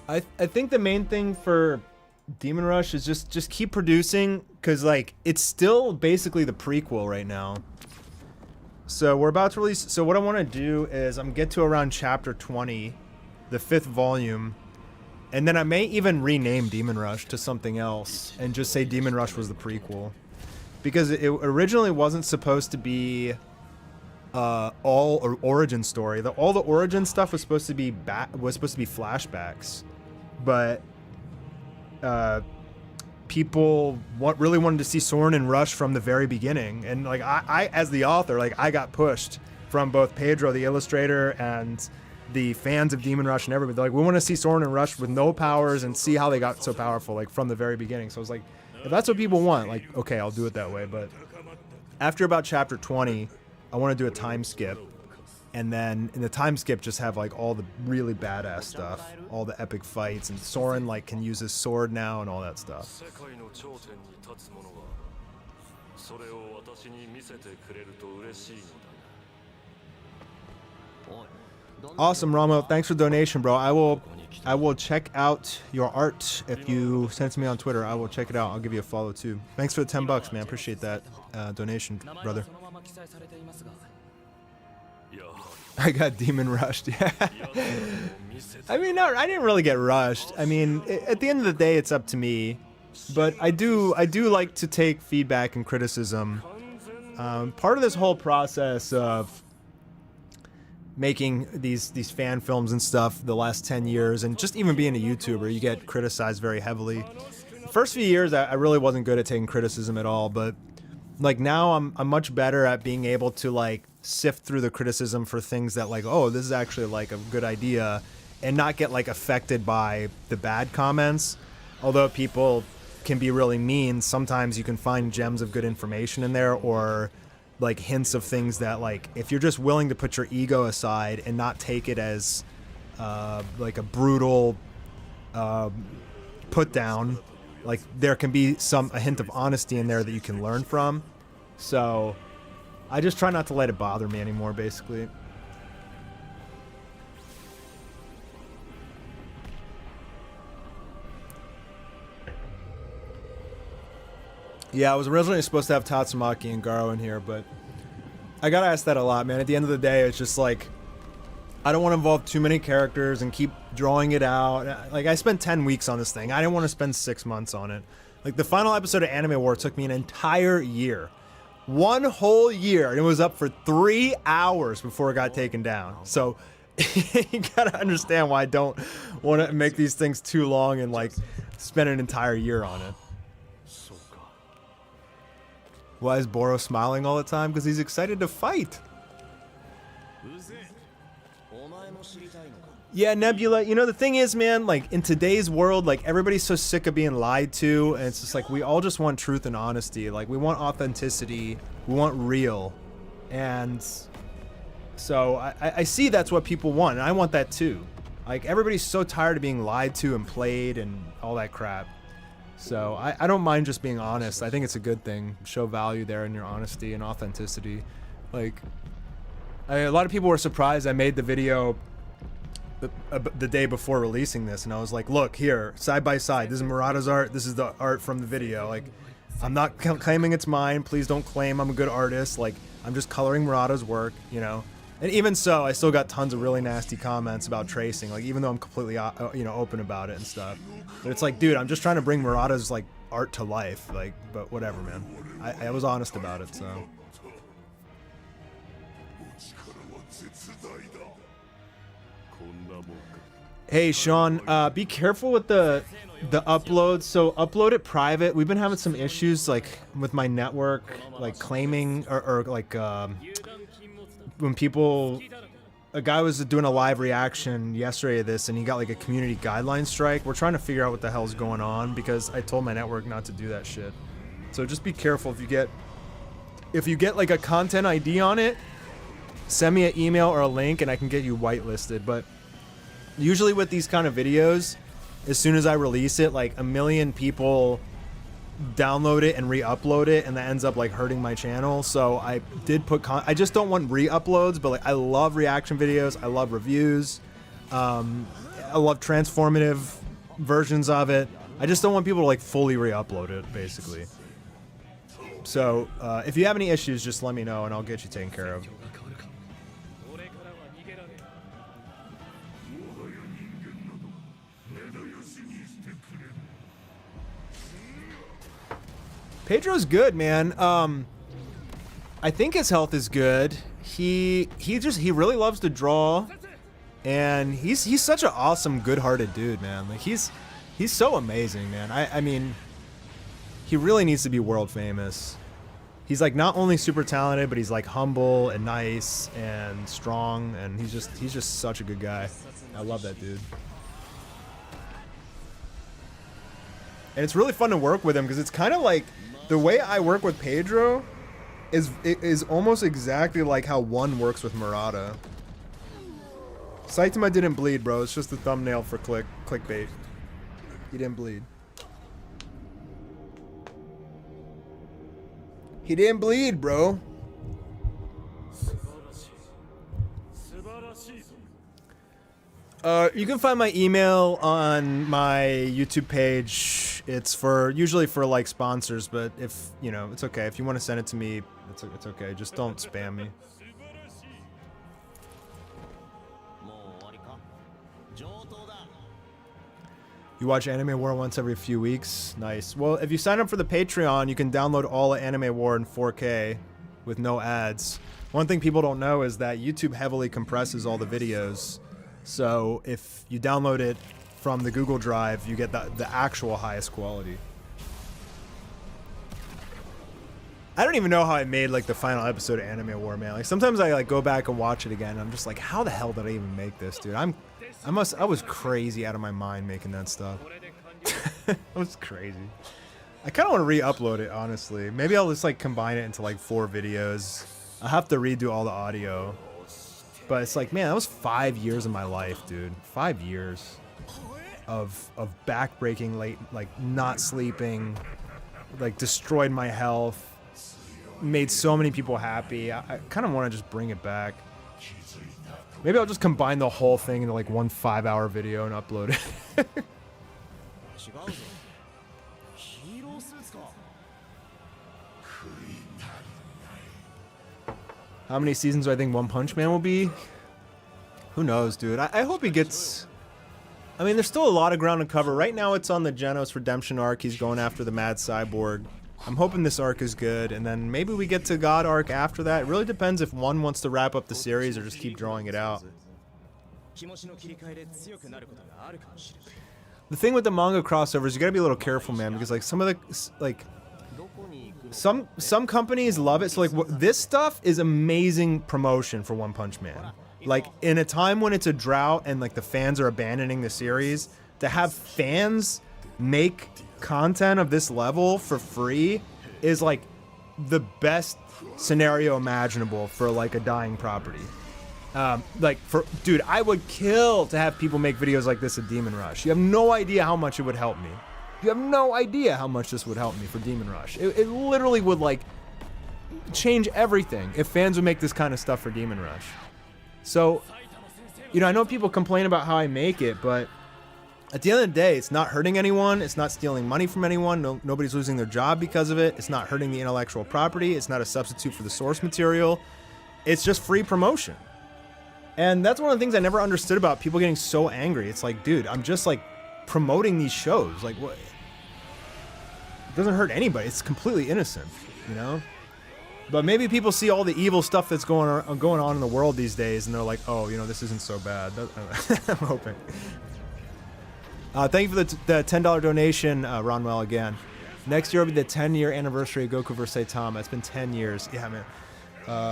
I think the main thing for Demon Rush is just keep producing, because like it's still basically the prequel right now. So we're about to release, so what I want to do is I'm get to around chapter 20, the 5th volume, and then I may even rename Demon Rush to something else and just say Demon Rush was the prequel, because it originally wasn't supposed to be all or origin story. All the origin stuff was supposed to be flashbacks, but people really wanted to see Soren and Rush from the very beginning, and like I as the author, like I got pushed from both Pedro the illustrator and the fans of Demon Rush and everybody. They're like, we want to see Soren and Rush with no powers and see how they got so powerful, like from the very beginning. So I was like, if that's what people want, like okay, I'll do it that way. But after about chapter 20, I want to do a time skip, and then in the time skip just have like all the really badass stuff, all the epic fights, and Soren like can use his sword now and all that stuff. Awesome, Ramo. Thanks for the donation, bro. I will check out your art. If you send it to me on Twitter, I will check it out. I'll give you a follow too. Thanks for the $10, man. Appreciate that donation, brother. I got demon rushed. Yeah. I mean, no, I didn't really get rushed. I mean, at the end of the day, it's up to me. But I do like to take feedback and criticism. Part of this whole process of making these fan films and stuff the last 10 years, and just even being a YouTuber, you get criticized very heavily. The first few years, I really wasn't good at taking criticism at all, but like now I'm much better at being able to like sift through the criticism for things that like, oh, this is actually like a good idea, and not get like affected by the bad comments. Although people can be really mean, sometimes you can find gems of good information in there, or like hints of things that, like, if you're just willing to put your ego aside and not take it as like a brutal put down, like there can be a hint of honesty in there that you can learn from. So I just try not to let it bother me anymore, basically. Yeah, I was originally supposed to have Tatsumaki and Garo in here, but I gotta ask that a lot, man. At the end of the day, it's just like, I don't want to involve too many characters and keep drawing it out. Like, I spent 10 weeks on this thing. I didn't want to spend 6 months on it. Like, the final episode of Anime War took me an entire year. 1 whole year, and it was up for 3 hours before it got taken down. So, you gotta understand why I don't want to make these things too long and, like, spend an entire year on it. Why is Boros smiling all the time? Because he's excited to fight. Yeah, Nebula, you know, the thing is, man, like, in today's world, like, everybody's so sick of being lied to, and it's just like, we all just want truth and honesty. Like, we want authenticity, we want real. And so, I see that's what people want, and I want that too. Like, everybody's so tired of being lied to and played and all that crap. So, I don't mind just being honest. I think it's a good thing. Show value there in your honesty and authenticity. Like, a lot of people were surprised I made the video the day before releasing this, and I was like, look, here, side by side, this is Murata's art, this is the art from the video. Like, I'm not claiming it's mine. Please don't claim I'm a good artist. Like, I'm just coloring Murata's work, you know? And even so, I still got tons of really nasty comments about tracing, like, even though I'm completely, you know, open about it and stuff. But it's like, dude, I'm just trying to bring Murata's, like, art to life. Like, but whatever, man. I was honest about it, so. Hey, Sean, be careful with the upload. So upload it private. We've been having some issues, like, with my network, like, claiming, or like, when people, a guy was doing a live reaction yesterday to this, and he got like a community guideline strike. We're trying to figure out what the hell's going on, because I told my network not to do that shit. So just be careful if you get like a content ID on it, send me an email or a link and I can get you whitelisted. But usually with these kind of videos, as soon as I release it, like 1 million people download it and re-upload it, and that ends up like hurting my channel. So I did put I just don't want re-uploads, but like, I love reaction videos, I love reviews, I love transformative versions of it. I just don't want people to like fully re-upload it, basically. So if you have any issues, just let me know and I'll get you taken care of. Pedro's good, man. I think his health is good. He really loves to draw, and he's such an awesome, good-hearted dude, man. Like, he's so amazing, man. I mean, he really needs to be world famous. He's like not only super talented, but he's like humble and nice and strong, and he's just such a good guy. I love that dude. And it's really fun to work with him, because it's kind of like, the way I work with Pedro is almost exactly like how One works with Murata. Saitama didn't bleed, bro. It's just a thumbnail for clickbait. He didn't bleed. He didn't bleed, bro. You can find my email on my YouTube page. It's usually for like sponsors, but if, you know, it's okay. If you want to send it to me, it's okay. Just don't spam me. You watch Anime War once every few weeks? Nice. Well, if you sign up for the Patreon, you can download all of Anime War in 4K with no ads. One thing people don't know is that YouTube heavily compresses all the videos. So if you download it from the Google Drive, you get the actual highest quality. I don't even know how I made like the final episode of Anime War, man. Like, sometimes I like go back and watch it again, and I'm just like, how the hell did I even make this, dude? I was crazy out of my mind making that stuff. It was crazy. I kind of want to re-upload it, honestly. Maybe I'll just like combine it into like 4 videos. I'll have to redo all the audio. But it's like, man, that was 5 years of my life, dude. 5 years of back-breaking, late, like, not sleeping, like, destroyed my health, made so many people happy. I kind of want to just bring it back. Maybe I'll just combine the whole thing into, like, one 5-hour video and upload it. How many seasons do I think One Punch Man will be? Who knows, dude? I hope he gets... I mean, there's still a lot of ground to cover. Right now it's on the Genos Redemption arc. He's going after the Mad Cyborg. I'm hoping this arc is good, and then maybe we get to God arc after that. It really depends if one wants to wrap up the series or just keep drawing it out. The thing with the manga crossovers, you gotta be a little careful, man, because like some of the like some companies love it. So like this stuff is amazing promotion for One Punch Man. Like in a time when it's a drought and like the fans are abandoning the series, to have fans make content of this level for free is like the best scenario imaginable for like a dying property. Dude, I would kill to have people make videos like this at Demon Rush. You have no idea how much it would help me. You have no idea how much this would help me for Demon Rush. It literally would like change everything if fans would make this kind of stuff for Demon Rush. So, you know, I know people complain about how I make it, but at the end of the day, it's not hurting anyone. It's not stealing money from anyone. Nobody's losing their job because of it. It's not hurting the intellectual property. It's not a substitute for the source material. It's just free promotion. And that's one of the things I never understood about people getting so angry. It's like, dude, I'm just like promoting these shows. Like, what? It doesn't hurt anybody. It's completely innocent, you know? But maybe people see all the evil stuff that's going on in the world these days, and they're like, oh, you know, this isn't so bad. I'm hoping. Thank you for the $10 donation, Ronwell, again. Next year will be the 10-year anniversary of Goku vs. Saitama. It's been 10 years. Yeah, man.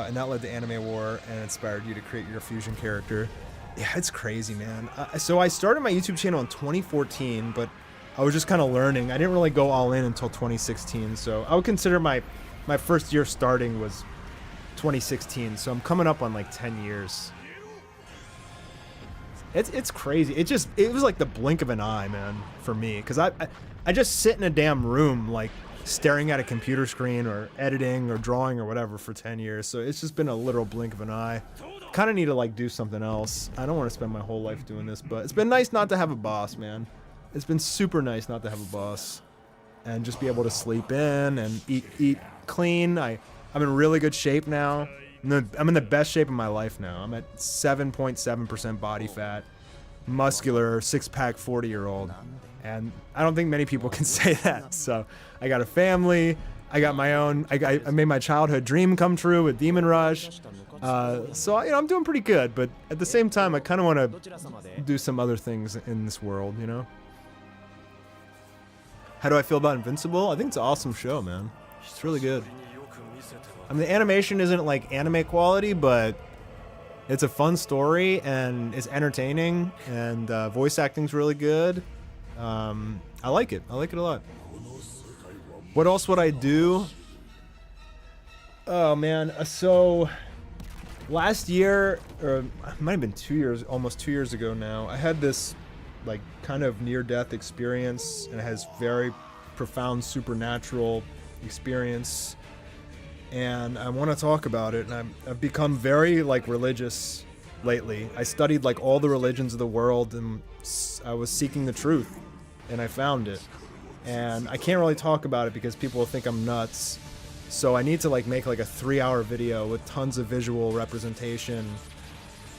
And that led to Anime War and inspired you to create your fusion character. Yeah, it's crazy, man. So I started my YouTube channel in 2014, but I was just kind of learning. I didn't really go all in until 2016, so I would consider my first year starting was 2016, so I'm coming up on like 10 years. It's crazy. It was like the blink of an eye, man, for me, because I just sit in a damn room like staring at a computer screen or editing or drawing or whatever for 10 years. So it's just been a literal blink of an eye. Kind of need to like do something else. I don't want to spend my whole life doing this, but it's been nice not to have a boss, man. It's been super nice not to have a boss and just be able to sleep in and eat clean. I'm in really good shape now. I'm in the best shape of my life now. I'm at 7.7% body fat, muscular, six-pack 40-year-old. And I don't think many people can say that. So I got a family. I got my own. I made my childhood dream come true with Demon Rush. So you know, I'm doing pretty good. But at the same time, I kind of want to do some other things in this world. You know. How do I feel about Invincible? I think it's an awesome show, man. It's really good. I mean, the animation isn't like anime quality, but it's a fun story and it's entertaining, and voice acting's really good. I like it. I like it a lot. What else would I do? Oh man, so last year, or it might have been 2 years, almost 2 years ago now, I had this like kind of near-death experience, and it has very profound supernatural experience, and I want to talk about it. And I've become very like religious lately. I studied like all the religions of the world, and I was seeking the truth, and I found it. And I can't really talk about it because people will think I'm nuts. So I need to like make like a 3-hour video with tons of visual representation,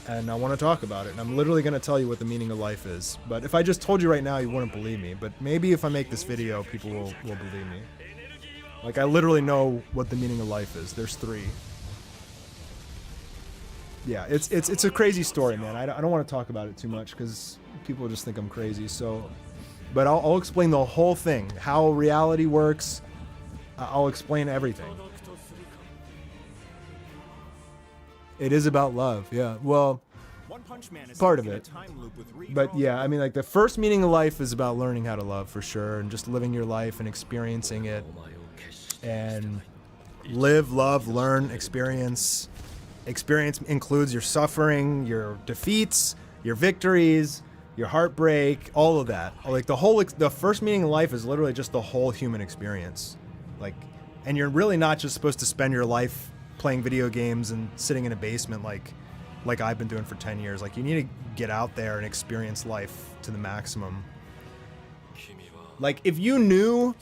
and I want to talk about it. And I'm literally going to tell you what the meaning of life is. But if I just told you right now, you wouldn't believe me. But maybe if I make this video, people will believe me. Like, I literally know what the meaning of life is. There's 3. Yeah, it's a crazy story, man. I don't want to talk about it too much because people just think I'm crazy. So, but I'll explain the whole thing, how reality works. I'll explain everything. It is about love, yeah. Well, part of it. But yeah, I mean, like the first meaning of life is about learning how to love for sure, and just living your life and experiencing it. And live, love, learn, experience. Experience includes your suffering, your defeats, your victories, your heartbreak, all of that. Like the first meaning of life is literally just the whole human experience. Like, and you're really not just supposed to spend your life playing video games and sitting in a basement like I've been doing for 10 years. Like, you need to get out there and experience life to the maximum. Like, if you knew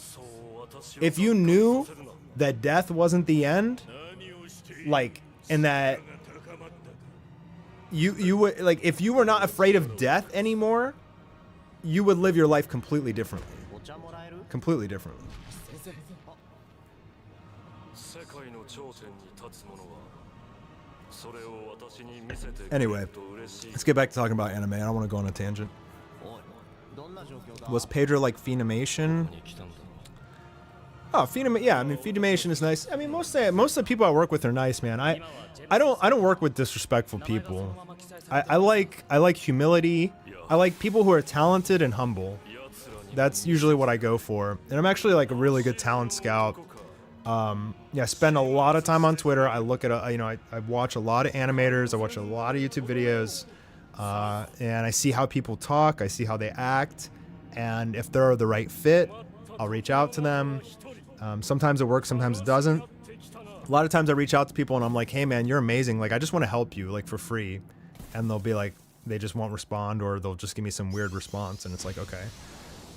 that death wasn't the end, like, and that you would, like, if you were not afraid of death anymore, you would live your life completely differently. Completely differently. Anyway, let's get back to talking about anime. I don't want to go on a tangent. Was Pedro like Funimation? Oh, yeah. I mean, Funimation is nice. I mean, most of the people I work with are nice, man. I don't work with disrespectful people. I like humility. I like people who are talented and humble. That's usually what I go for. And I'm actually like a really good talent scout. Yeah, I spend a lot of time on Twitter. I look at, I watch a lot of animators. I watch a lot of YouTube videos. And I see how people talk. I see how they act. And if they're the right fit, I'll reach out to them. Sometimes it works, sometimes it doesn't. A lot of times I reach out to people and I'm like, hey man, you're amazing. Like, I just want to help you, like, for free. And they'll be like, they just won't respond, or they'll just give me some weird response. And it's like, okay.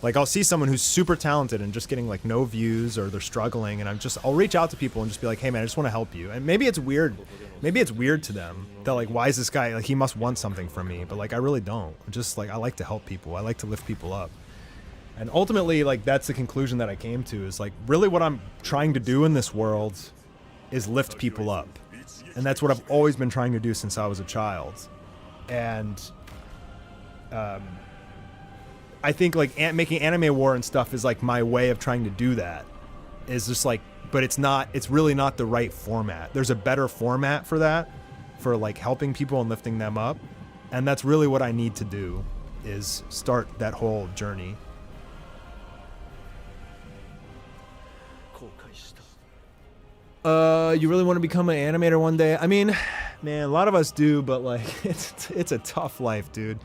Like, I'll see someone who's super talented and just getting like no views, or they're struggling, and I'll reach out to people and just be like, hey man, I just want to help you. And maybe it's weird. Maybe it's weird to them. They're like, why is this guy, like, he must want something from me. But like, I really don't. Just like, I like to help people. I like to lift people up. And ultimately, like, that's the conclusion that I came to, is like, really what I'm trying to do in this world is lift people up. And that's what I've always been trying to do since I was a child. And I think like making anime war and stuff is like my way of trying to do that. Is just like, but it's really not the right format. There's a better format for that, for like helping people and lifting them up. And that's really what I need to do, is start that whole journey. You really want to become an animator one day? I mean, man, a lot of us do, but like, it's a tough life, dude.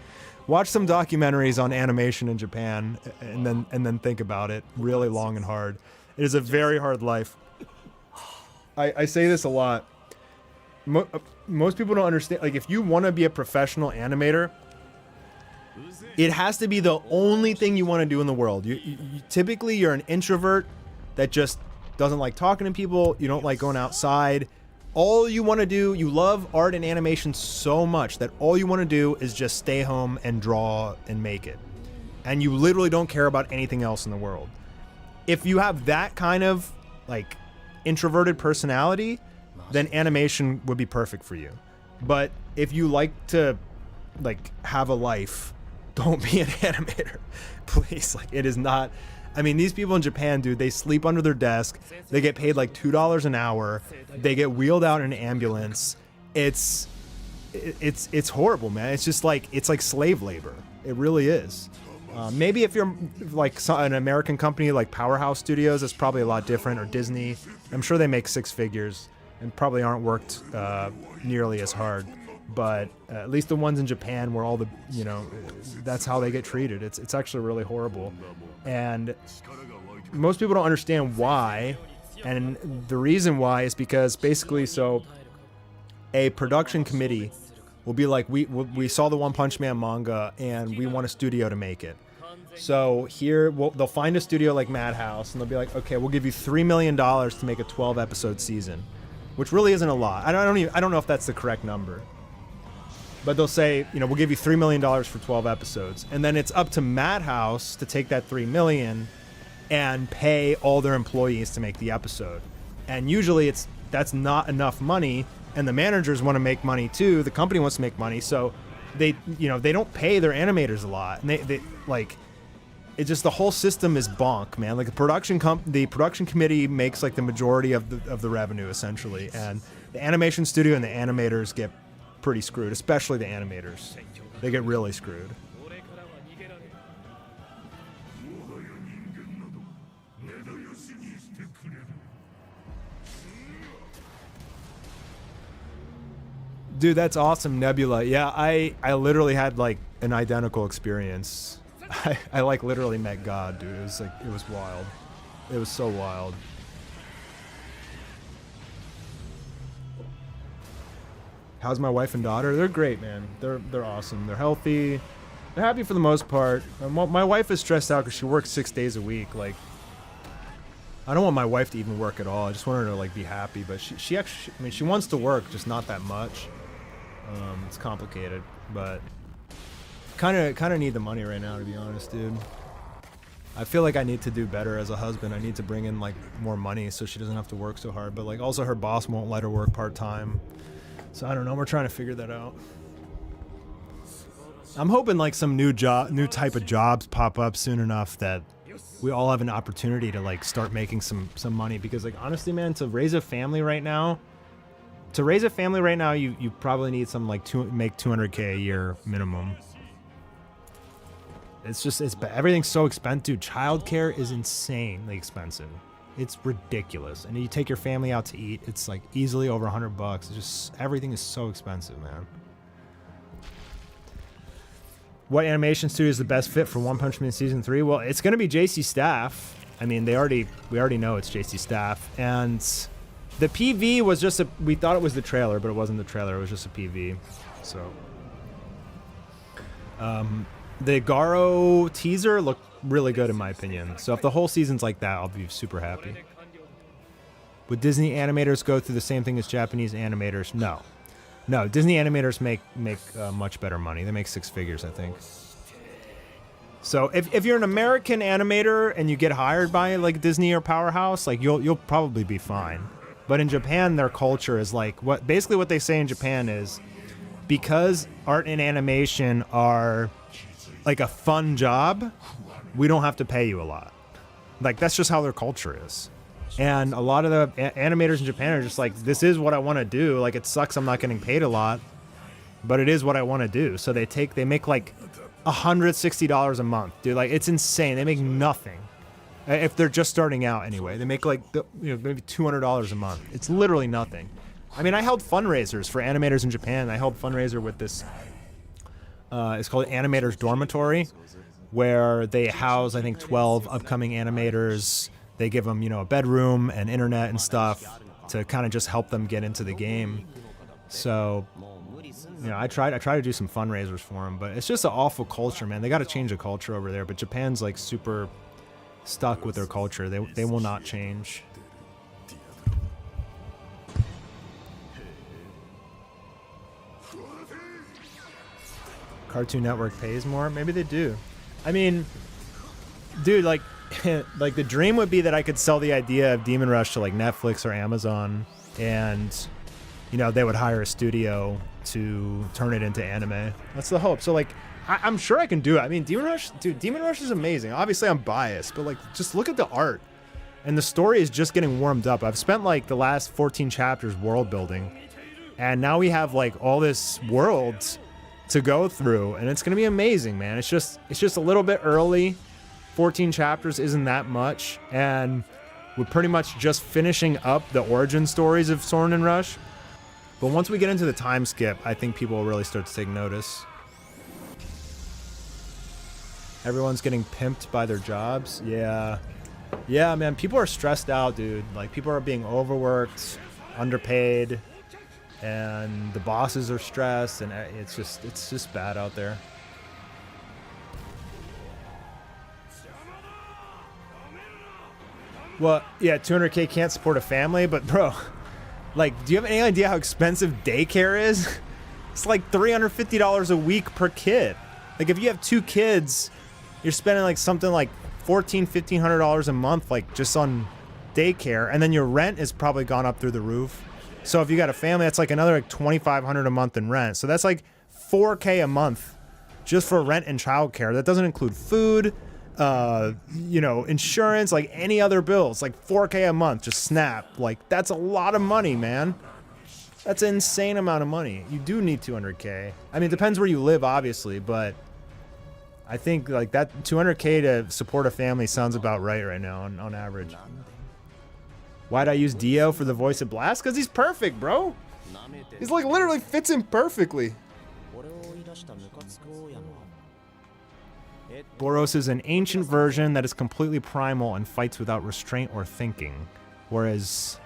Watch some documentaries on animation in Japan, and then think about it really long and hard. It is a very hard life. I say this a lot. Most people don't understand. Like, if you want to be a professional animator, it has to be the only thing you want to do in the world. Typically, you're an introvert that just doesn't like talking to people. You don't like going outside. All you want to do, you love art and animation so much that all you want to do is just stay home and draw and make it. And you literally don't care about anything else in the world. If you have that kind of like introverted personality, then animation would be perfect for you. But if you like to like have a life, don't be an animator, please. Like, it is not. I mean, these people in Japan, dude, they sleep under their desk. They get paid like $2 an hour. They get wheeled out in an ambulance. It's horrible, man. It's just like, it's like slave labor. It really is. Maybe if you're like an American company like Powerhouse Studios, it's probably a lot different, or Disney. I'm sure they make six figures and probably aren't worked nearly as hard. But at least the ones in Japan, where all the, that's how they get treated. It's actually really horrible. And most people don't understand why. And the reason why is because basically, so a production committee will be like, we saw the One Punch Man manga and we want a studio to make it. So here, they'll find a studio like Madhouse and they'll be like, okay, we'll give you $3 million to make a 12-episode season, which really isn't a lot. I don't know if that's the correct number. But they'll say, we'll give you $3 million for 12 episodes. And then it's up to Madhouse to take that $3 million and pay all their employees to make the episode. And usually that's not enough money, and the managers want to make money too. The company wants to make money, so they don't pay their animators a lot. And they like, it's just, the whole system is bonk, man. Like, the production committee makes like the majority of the revenue essentially, and the animation studio and the animators get pretty screwed, especially the animators. They get really screwed. Dude, that's awesome, Nebula. Yeah, I literally had like an identical experience. I like literally met God, dude. It was wild. It was so wild. How's my wife and daughter? They're great, man. They're awesome. They're healthy. They're happy for the most part. My wife is stressed out because she works 6 days a week. Like, I don't want my wife to even work at all. I just want her to like be happy. But she actually, I mean, she wants to work, just not that much. It's complicated, but kind of need the money right now, to be honest, dude. I feel like I need to do better as a husband. I need to bring in like more money so she doesn't have to work so hard. But like also her boss won't let her work part-time. So I don't know. We're trying to figure that out. I'm hoping like some new type of jobs pop up soon enough that we all have an opportunity to like start making some money. Because like honestly, man, to raise a family right now, you probably need something like make 200K a year minimum. Everything's so expensive, dude. Childcare is insanely expensive. It's ridiculous. And you take your family out to eat, it's like easily over $100. It's just, everything is so expensive, man. What animation studio is the best fit for One Punch Man Season 3? Well, it's going to be JC Staff. I mean, we already know it's JC Staff. And the PV was just we thought it was the trailer, but it wasn't the trailer. It was just a PV. So, the Garo teaser looked really good in my opinion. So if the whole season's like that, I'll be super happy. Would Disney animators go through the same thing as Japanese animators? No. No, Disney animators make much better money. They make 6 figures, I think. So if you're an American animator and you get hired by like Disney or Powerhouse, like you'll probably be fine. But in Japan, their culture is like basically what they say in Japan is, because art and animation are like a fun job, we don't have to pay you a lot. Like that's just how their culture is. And a lot of the animators in Japan are just like, this is what I want to do. Like, it sucks I'm not getting paid a lot, but it is what I want to do. So they make like $160 a month, dude. Like, it's insane. They make nothing. If they're just starting out anyway. They make like, maybe $200 a month. It's literally nothing. I mean, I held fundraisers for animators in Japan. I held fundraiser with this, it's called Animators Dormitory, where they house, I think, 12 upcoming animators. They give them, a bedroom and internet and stuff to kind of just help them get into the game. So, I try to do some fundraisers for them, but it's just an awful culture, man. They got to change the culture over there, but Japan's like super stuck with their culture. They will not change. Cartoon Network pays more? Maybe they do. I mean, dude, like the dream would be that I could sell the idea of Demon Rush to like Netflix or Amazon, and they would hire a studio to turn it into anime. That's the hope. So like I'm sure I can do it. I mean, Demon Rush is amazing. Obviously I'm biased, but like just look at the art, and the story is just getting warmed up. I've spent like the last 14 chapters world building, and now we have like all this world to go through, and it's gonna be amazing, man. It's just a little bit early. 14 chapters isn't that much, and we're pretty much just finishing up the origin stories of Soren and Rush. But once we get into the time skip, I think people will really start to take notice. Everyone's getting pimped by their jobs. Yeah, man, people are stressed out, dude. Like, people are being overworked, underpaid, and the bosses are stressed, and it's just bad out there. Well, yeah, 200K can't support a family, but bro, like, do you have any idea how expensive daycare is? It's like $350 a week per kid. Like, if you have 2 kids, you're spending like something like $1,500 a month, like just on daycare, and then your rent is probably gone up through the roof. So if you got a family, that's like another like $2,500 a month in rent. So that's like $4K a month just for rent and childcare. That doesn't include food, insurance, like any other bills. Like $4K a month, just snap. Like, that's a lot of money, man. That's an insane amount of money. You do need 200K. I mean, it depends where you live, obviously, but I think like that 200K to support a family sounds about right now on average. Why'd I use Dio for the voice of Blast? Because he's perfect, bro. He's like literally fits him perfectly. Boros is an ancient version that is completely primal and fights without restraint or thinking, whereas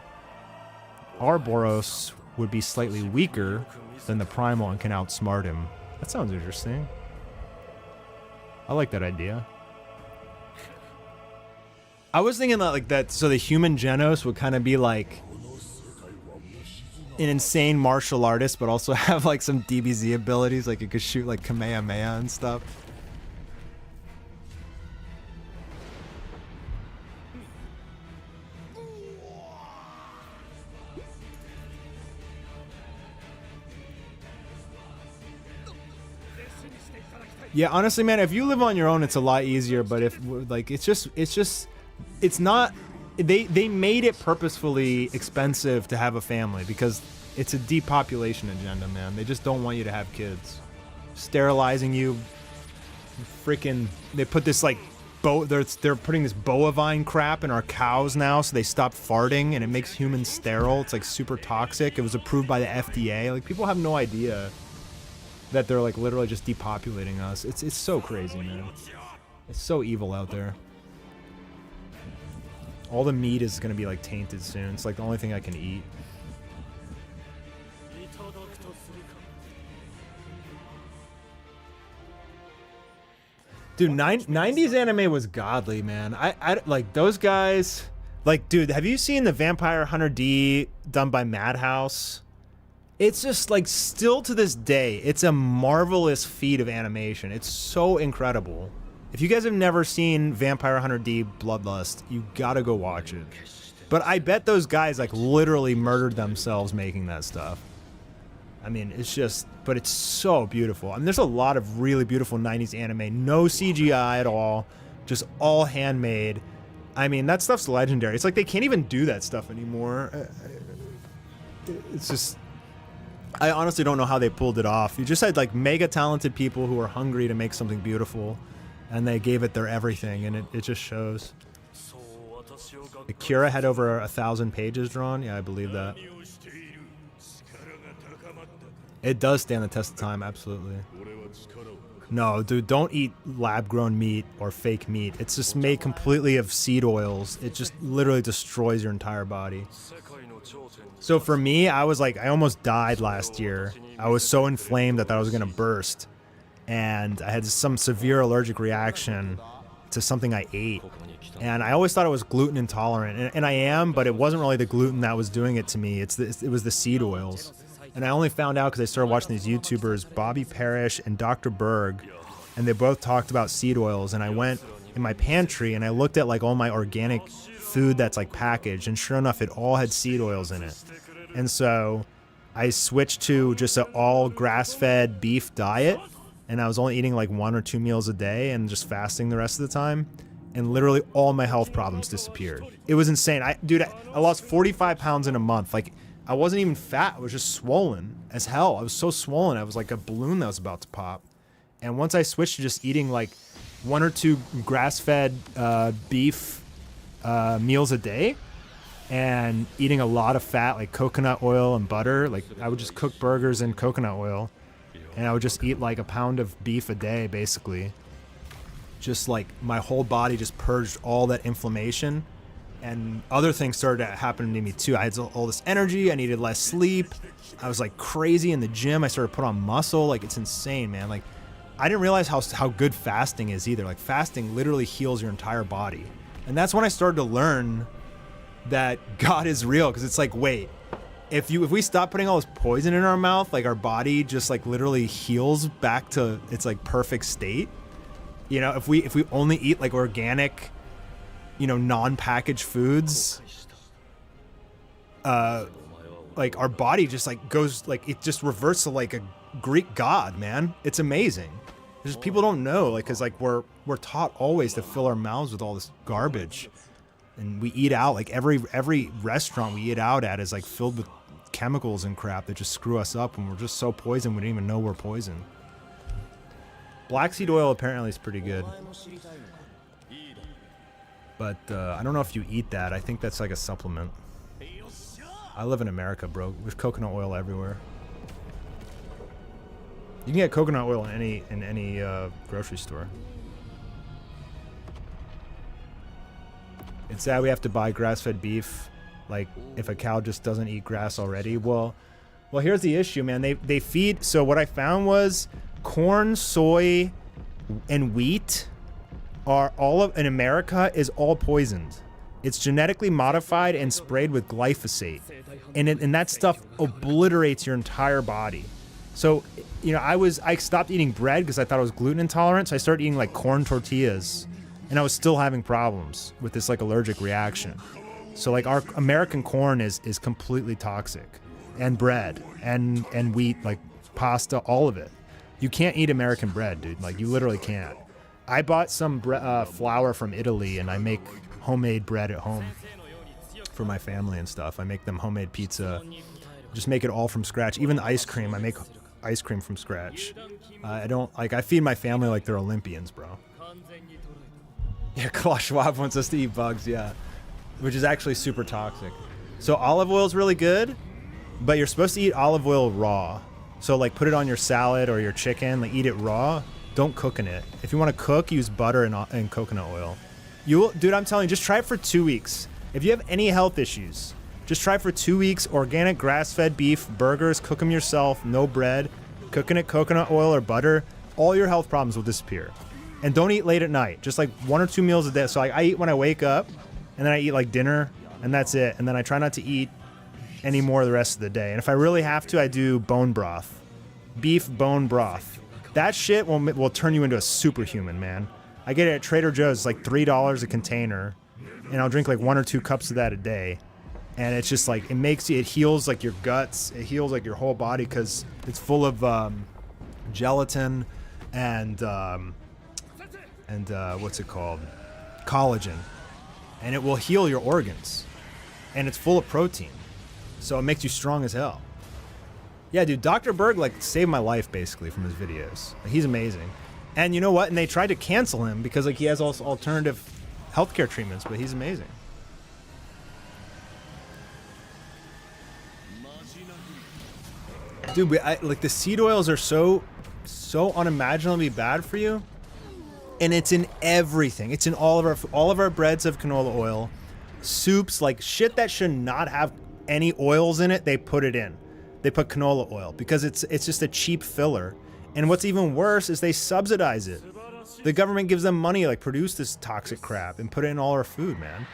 our Boros would be slightly weaker than the primal and can outsmart him. That sounds interesting. I like that idea. I was thinking that like that, so the human Genos would kind of be like an insane martial artist, but also have like some DBZ abilities, like it could shoot like Kamehameha and stuff. Yeah, honestly, man, if you live on your own, it's a lot easier. But if like, it's not. They made it purposefully expensive to have a family because it's a depopulation agenda, man. They just don't want you to have kids, sterilizing you. Freaking, they put this like they're putting this bovine crap in our cows now, so they stop farting and it makes humans sterile. It's like super toxic. It was approved by the FDA. Like people have no idea that they're like literally just depopulating us. It's so crazy, man. It's so evil out there. All the meat is gonna be like tainted soon. It's like the only thing I can eat. Dude, 90s anime was godly, man. I like those guys. Like, dude, have you seen the Vampire Hunter D done by Madhouse? It's just like still to this day, it's a marvelous feat of animation. It's so incredible. If you guys have never seen Vampire Hunter D Bloodlust, you gotta go watch it. But I bet those guys like literally murdered themselves making that stuff. I mean, it's just, but it's so beautiful. I mean, there's a lot of really beautiful 90s anime, no CGI at all, just all handmade. I mean, that stuff's legendary. It's like they can't even do that stuff anymore. It's just, I honestly don't know how they pulled it off. You just had like mega talented people who were hungry to make something beautiful, and they gave it their everything, and it just shows. Akira had over 1,000 pages drawn. Yeah, I believe that. It does stand the test of time, absolutely. No, dude, don't eat lab-grown meat or fake meat. It's just made completely of seed oils. It just literally destroys your entire body. So for me, I was like, I almost died last year. I was so inflamed that I was gonna burst. And I had some severe allergic reaction to something I ate. And I always thought I was gluten intolerant. And I am, but it wasn't really the gluten that was doing it to me. It was the seed oils. And I only found out because I started watching these YouTubers, Bobby Parrish and Dr. Berg, and they both talked about seed oils. And I went in my pantry and I looked at like all my organic food that's like packaged, and sure enough, it all had seed oils in it. And so I switched to just an all grass-fed beef diet, and I was only eating like 1 or 2 meals a day and just fasting the rest of the time. And literally all my health problems disappeared. It was insane. Dude, I lost 45 pounds in a month. Like, I wasn't even fat. I was just swollen as hell. I was so swollen. I was like a balloon that was about to pop. And once I switched to just eating like 1 or 2 grass-fed beef meals a day and eating a lot of fat, like coconut oil and butter, like I would just cook burgers in coconut oil, and I would just eat like a pound of beef a day, basically. Just like my whole body just purged all that inflammation. And other things started happening to me too. I had all this energy. I needed less sleep. I was like crazy in the gym. I started to put on muscle. Like, it's insane, man. Like, I didn't realize how good fasting is either. Like, fasting literally heals your entire body. And that's when I started to learn that God is real. Because it's like, wait, if we stop putting all this poison in our mouth, like our body just like literally heals back to its like perfect state. You know, if we only eat like organic, you know, non-packaged foods, like our body just like goes, like it just reverts to like a Greek god, man. It's amazing. Just people don't know, like, cause like we're taught always to fill our mouths with all this garbage, and we eat out, like every restaurant we eat out at is like filled with chemicals and crap that just screw us up, and we're just so poisoned we don't even know we're poisoned. Black seed oil apparently is pretty good. But I don't know if you eat that. I think that's like a supplement. I live in America, bro. There's coconut oil everywhere. You can get coconut oil in any grocery store. It's sad we have to buy grass-fed beef, like if a cow just doesn't eat grass already. Well, here's the issue, man. They feed. So what I found was corn, soy, and wheat are all of in America is all poisoned. It's genetically modified and sprayed with glyphosate, and that stuff obliterates your entire body. So, you know, I stopped eating bread because I thought I was gluten intolerant. So I started eating like corn tortillas, and I was still having problems with this like allergic reaction. So like our American corn is completely toxic, and bread and wheat, like pasta, all of it. You can't eat American bread, dude. Like you literally can't. I bought some flour from Italy, and I make homemade bread at home for my family and stuff. I make them homemade pizza, just make it all from scratch. Even the ice cream, I make ice cream from scratch. I feed my family like they're Olympians, bro. Yeah, Klaus Schwab wants us to eat bugs, yeah. Which is actually super toxic. So olive oil is really good, but you're supposed to eat olive oil raw. So like put it on your salad or your chicken, like eat it raw. Don't cook in it. If you want to cook, use butter and coconut oil. Dude, I'm telling you, just try it for 2 weeks. If you have any health issues, just try for 2 weeks. Organic grass-fed beef, burgers, cook them yourself, no bread, cook in it coconut oil or butter. All your health problems will disappear. And don't eat late at night. Just like 1 or 2 meals a day. So like I eat when I wake up, and then I eat like dinner, and that's it. And then I try not to eat any more the rest of the day. And if I really have to, I do bone broth, beef bone broth. That shit will turn you into a superhuman, man. I get it at Trader Joe's. It's like $3 a container, and I'll drink like 1 or 2 cups of that a day. And it's just like, it heals like your guts. It heals like your whole body because it's full of gelatin and what's it called? Collagen. And it will heal your organs. And it's full of protein. So it makes you strong as hell. Yeah, dude, Dr. Berg like saved my life basically from his videos. Like, he's amazing. And you know what? And they tried to cancel him because like he has also alternative healthcare treatments, but he's amazing. Dude, like the seed oils are so unimaginably bad for you, and it's in everything. It's in all of our breads have canola oil, soups, like shit that should not have any oils in it. They put it in. They put canola oil because it's just a cheap filler. And what's even worse is they subsidize it. The government gives them money, like produce this toxic crap and put it in all our food, man.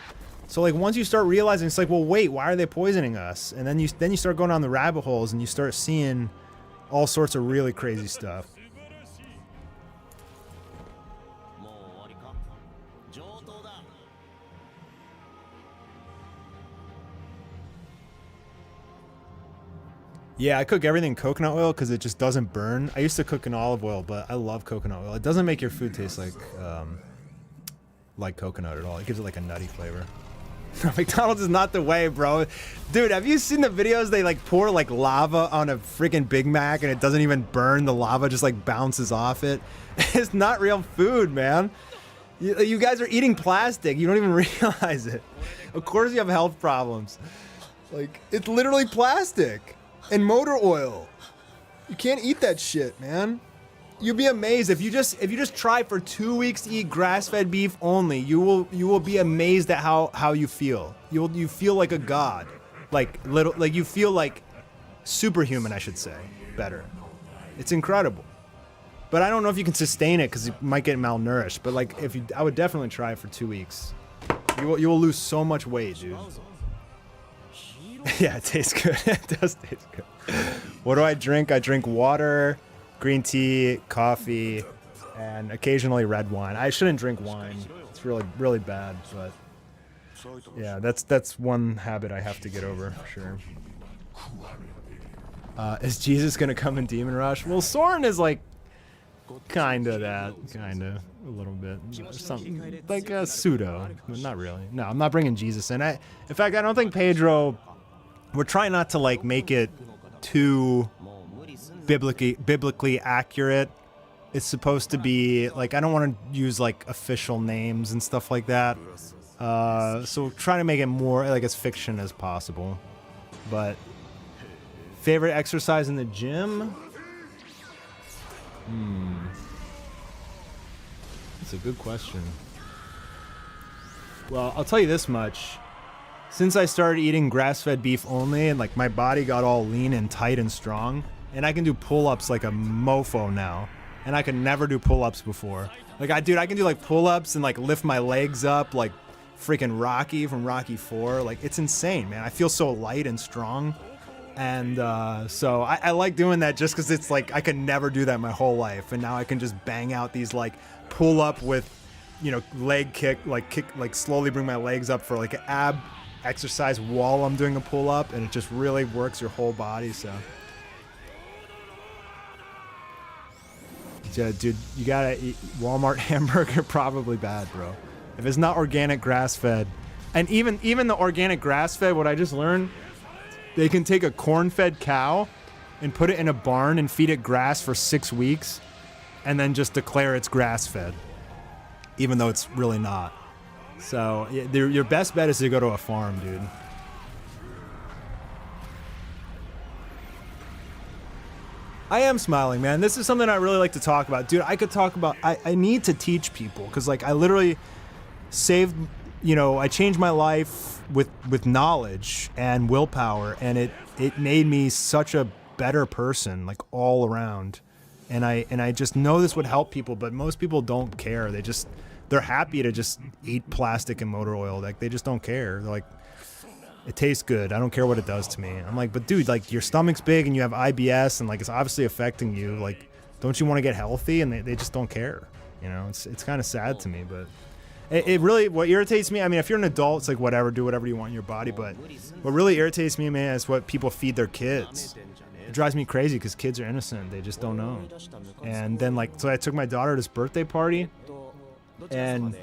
So like once you start realizing, it's like, well, wait, why are they poisoning us? And then you start going down the rabbit holes and you start seeing all sorts of really crazy stuff. Yeah, I cook everything in coconut oil because it just doesn't burn. I used to cook in olive oil, but I love coconut oil. It doesn't make your food taste like coconut at all. It gives it like a nutty flavor. McDonald's is not the way, bro. Dude, have you seen the videos? They like pour like lava on a freaking Big Mac and it doesn't even burn. The lava just like bounces off it. It's not real food, man. You guys are eating plastic. You don't even realize it. Of course you have health problems. Like, it's literally plastic. And motor oil. You can't eat that shit, man. You'll be amazed if you just try for 2 weeks to eat grass-fed beef only. You will be amazed at how you feel. You feel like a god, like you feel like superhuman, I should say, better. It's incredible. But I don't know if you can sustain it because you might get malnourished. But like I would definitely try it for 2 weeks. You will lose so much weight, dude. Yeah, it tastes good. It does taste good. What do I drink? I drink water, green tea, coffee, and occasionally red wine. I shouldn't drink wine. It's really, really bad, but yeah, that's one habit I have to get over, for sure. Is Jesus gonna come in Demon Rush? Well, Soren is like kinda that, a little bit, something like a pseudo, but not really. No, I'm not bringing Jesus in. In fact, I don't think Pedro. We're trying not to like make it too biblically accurate. It's supposed to be like, I don't want to use like official names and stuff like that. So try to make it more like as fiction as possible. But favorite exercise in the gym? That's a good question. Well, I'll tell you this much. Since I started eating grass-fed beef only, and like my body got all lean and tight and strong, and I can do pull-ups like a mofo now, and I could never do pull-ups before. Like, dude, I can do like pull-ups and like lift my legs up like freaking Rocky from Rocky 4. Like, it's insane, man. I feel so light and strong. And so I like doing that just because it's like I could never do that my whole life, and now I can just bang out these like pull up with, you know, leg kick, like slowly bring my legs up for like an ab exercise while I'm doing a pull up, and it just really works your whole body. So yeah, dude, you gotta eat Walmart hamburger. Probably bad, bro, if it's not organic grass fed. And even the organic grass fed, what I just learned, they can take a corn-fed cow and put it in a barn and feed it grass for 6 weeks and then just declare it's grass-fed, even though it's really not. So your best bet is to go to a farm, dude. I am smiling, man. This is something I really like to talk about. Dude, I could talk about... I need to teach people because, like, I literally saved... You know, I changed my life with knowledge and willpower, and it made me such a better person, like, all around. And I just know this would help people, but most people don't care. They're happy to just eat plastic and motor oil. Like, they just don't care. They're like, it tastes good. I don't care what it does to me. I'm like, but dude, like, your stomach's big and you have IBS and like it's obviously affecting you. Like, don't you want to get healthy? And they just don't care. You know, it's kind of sad to me, but it really, what irritates me, I mean, if you're an adult, it's like, whatever, do whatever you want in your body, but what really irritates me, man, is what people feed their kids. It drives me crazy because kids are innocent. They just don't know. And then, like, so I took my daughter to this birthday party, and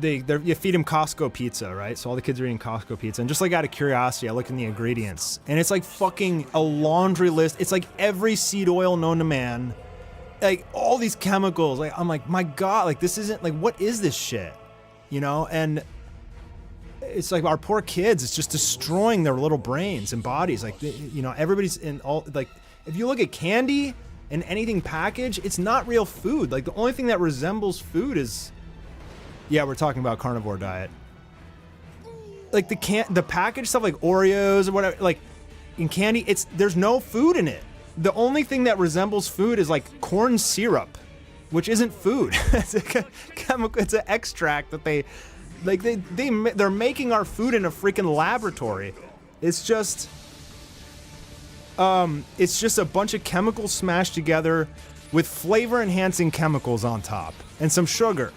you feed them Costco pizza, right? So all the kids are eating Costco pizza, and just like out of curiosity, I look in the ingredients, and it's like fucking a laundry list. It's like every seed oil known to man, like all these chemicals. Like, I'm like, my God, like, this isn't, like, what is this shit? You know? And it's like our poor kids, it's just destroying their little brains and bodies. Like, you know, everybody's in all, like, if you look at candy and anything packaged, it's not real food. Like, the only thing that resembles food is, yeah, we're talking about carnivore diet. Like, the packaged stuff, like Oreos or whatever, like in candy, there's no food in it. The only thing that resembles food is like corn syrup, which isn't food. It's a chemical. It's an extract that they're making our food in a freaking laboratory. It's just a bunch of chemicals smashed together with flavor enhancing chemicals on top and some sugar.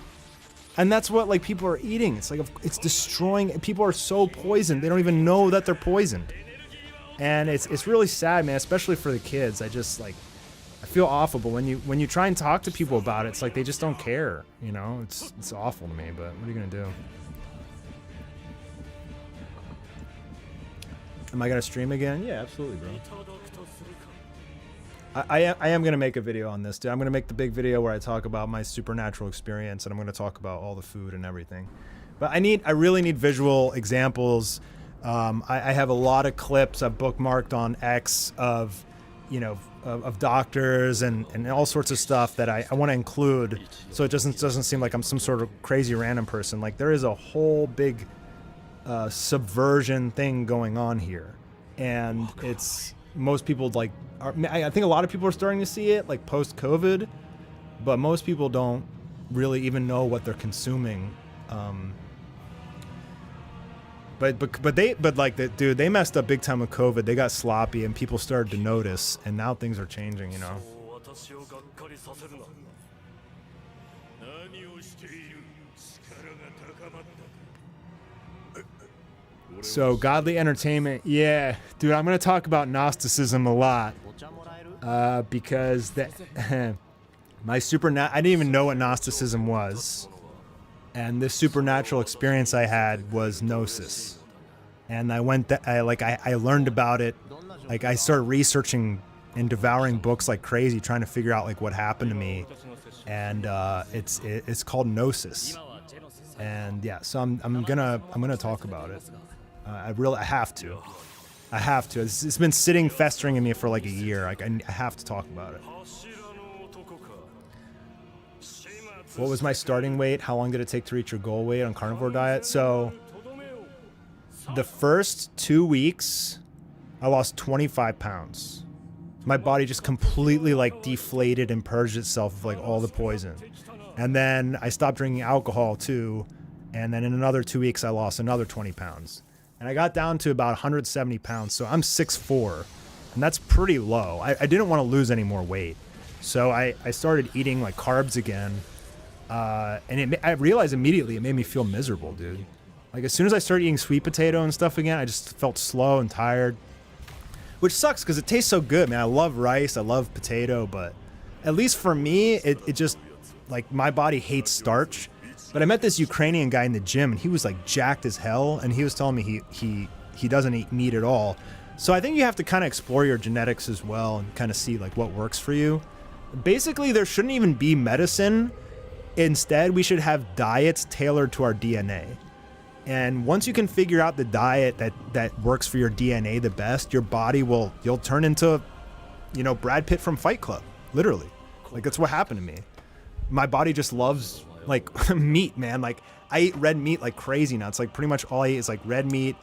And that's what, like, people are eating. It's like, it's destroying. People are so poisoned. They don't even know that they're poisoned. And it's really sad, man, especially for the kids. I just, like, I feel awful, but when you try and talk to people about it, it's like they just don't care, you know? It's awful to me, but what are you gonna do? Am I gonna stream again? Yeah, absolutely, bro. I am gonna make a video on this, dude. I'm gonna make the big video where I talk about my supernatural experience, and I'm gonna talk about all the food and everything. But I really need visual examples. I have a lot of clips I've bookmarked on X of, you know, of doctors and all sorts of stuff that I want to include, so it doesn't seem like I'm some sort of crazy random person. Like, there is a whole big subversion thing going on here, and it's, most people, like, I think a lot of people are starting to see it, like, post-COVID, but most people don't really even know what they're consuming. Dude, they messed up big time with COVID. They got sloppy, and people started to notice, and now things are changing, you know. So, godly entertainment, yeah, dude, I'm gonna talk about Gnosticism a lot, because I didn't even know what Gnosticism was. And this supernatural experience I had was Gnosis, and I learned about it. Like, I started researching and devouring books like crazy, trying to figure out, like, what happened to me. And it's called Gnosis, and yeah, so I'm gonna talk about it. I have to. It's been sitting festering in me for like a year. Like, I have to talk about it. What was my starting weight? How long did it take to reach your goal weight on carnivore diet? So the first 2 weeks, I lost 25 pounds. my body just completely like deflated and purged itself of like all the poison. And then I stopped drinking alcohol too. And then in another 2 weeks, I lost another 20 pounds. And I got down to about 170 pounds. So I'm 6'4", and that's pretty low. I didn't want to lose any more weight. So I started eating like carbs again. And I realized immediately it made me feel miserable, dude. Like as soon as I started eating sweet potato and stuff again, I just felt slow and tired. Which sucks because it tastes so good, man. I love rice, I love potato, but at least for me, it just, like my body hates starch. But I met this Ukrainian guy in the gym and he was like jacked as hell, and he was telling me he doesn't eat meat at all. So I think you have to kind of explore your genetics as well and kind of see like what works for you. Basically, there shouldn't even be medicine. Instead, we should have diets tailored to our DNA. And once you can figure out the diet that works for your DNA the best, your body you'll turn into, you know, Brad Pitt from Fight Club, literally. Like that's what happened to me. My body just loves like meat, man. Like I eat red meat like crazy now. It's like pretty much all I eat is like red meat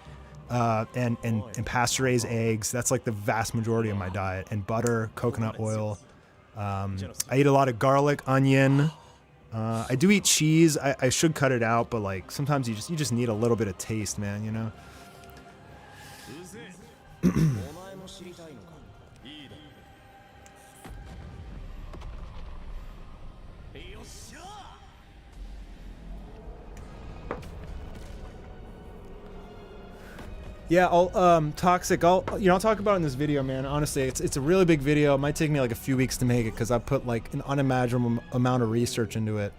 and pasture-raised eggs. That's like the vast majority of my diet. And butter, coconut oil. I eat a lot of garlic, onion. I do eat cheese. I should cut it out, but like sometimes you just need a little bit of taste, man, you know? Yeah, Toxic, I'll talk about it in this video, man. Honestly, it's a really big video. It might take me like a few weeks to make it because I put like an unimaginable amount of research into it.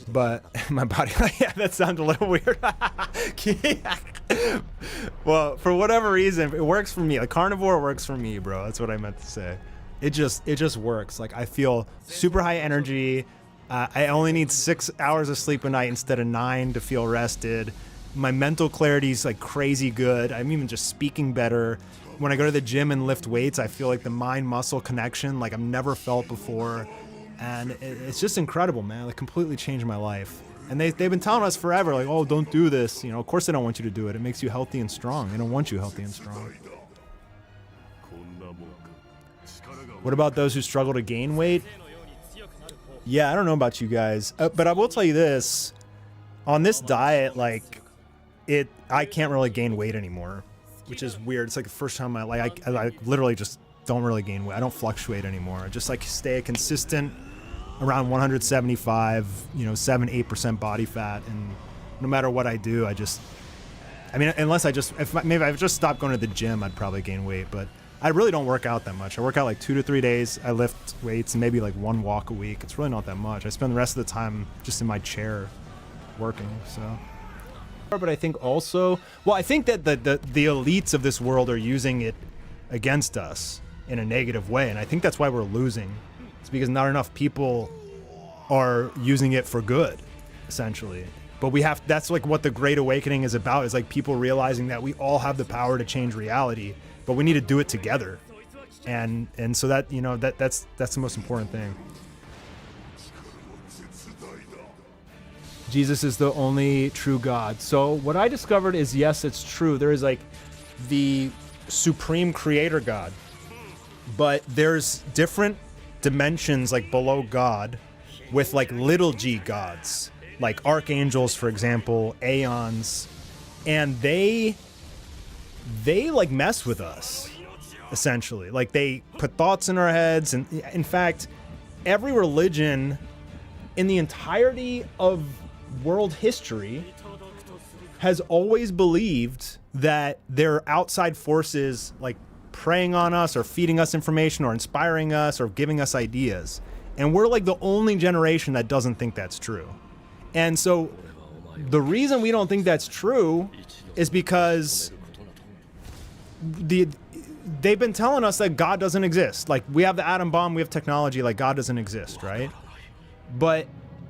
But my body, yeah, that sounds a little weird. Well, for whatever reason, it works for me. Like Carnivore works for me, bro. That's what I meant to say. It just works. Like I feel super high energy. I only need 6 hours of sleep a night instead of 9 to feel rested. My mental clarity is like crazy good. I'm even just speaking better. When I go to the gym and lift weights, I feel like the mind-muscle connection like I've never felt before. And it's just incredible, man. It completely changed my life. And they've been telling us forever, like, oh, don't do this. You know, of course they don't want you to do it. It makes you healthy and strong. They don't want you healthy and strong. What about those who struggle to gain weight? Yeah, I don't know about you guys. But I will tell you this. On this diet, like, I can't really gain weight anymore, which is weird. It's like the first time I literally just don't really gain weight. I don't fluctuate anymore. I just like stay consistent around 175, you know, 7-8% body fat, and no matter what I do, I mean, unless maybe I just stopped going to the gym, I'd probably gain weight, but I really don't work out that much. I work out like 2 to 3 days. I lift weights and maybe like 1 walk a week. It's really not that much. I spend the rest of the time just in my chair working, so. But I think also, well, I think that the elites of this world are using it against us in a negative way, and I think that's why we're losing. It's because not enough people are using it for good, essentially. But that's like what the Great Awakening is about, is like people realizing that we all have the power to change reality, but we need to do it together. And so that, you know, that's the most important thing. Jesus is the only true God. So what I discovered is, yes, it's true. There is like the supreme creator God, but there's different dimensions like below God with like little g gods, like archangels, for example, aeons, and they like mess with us, essentially. Like they put thoughts in our heads, and in fact, every religion in the entirety of world history has always believed that there are outside forces like preying on us or feeding us information or inspiring us or giving us ideas. And we're like the only generation that doesn't think that's true. And so the reason we don't think that's true is because they've been telling us that God doesn't exist. Like we have the atom bomb, we have technology, like God doesn't exist, right? But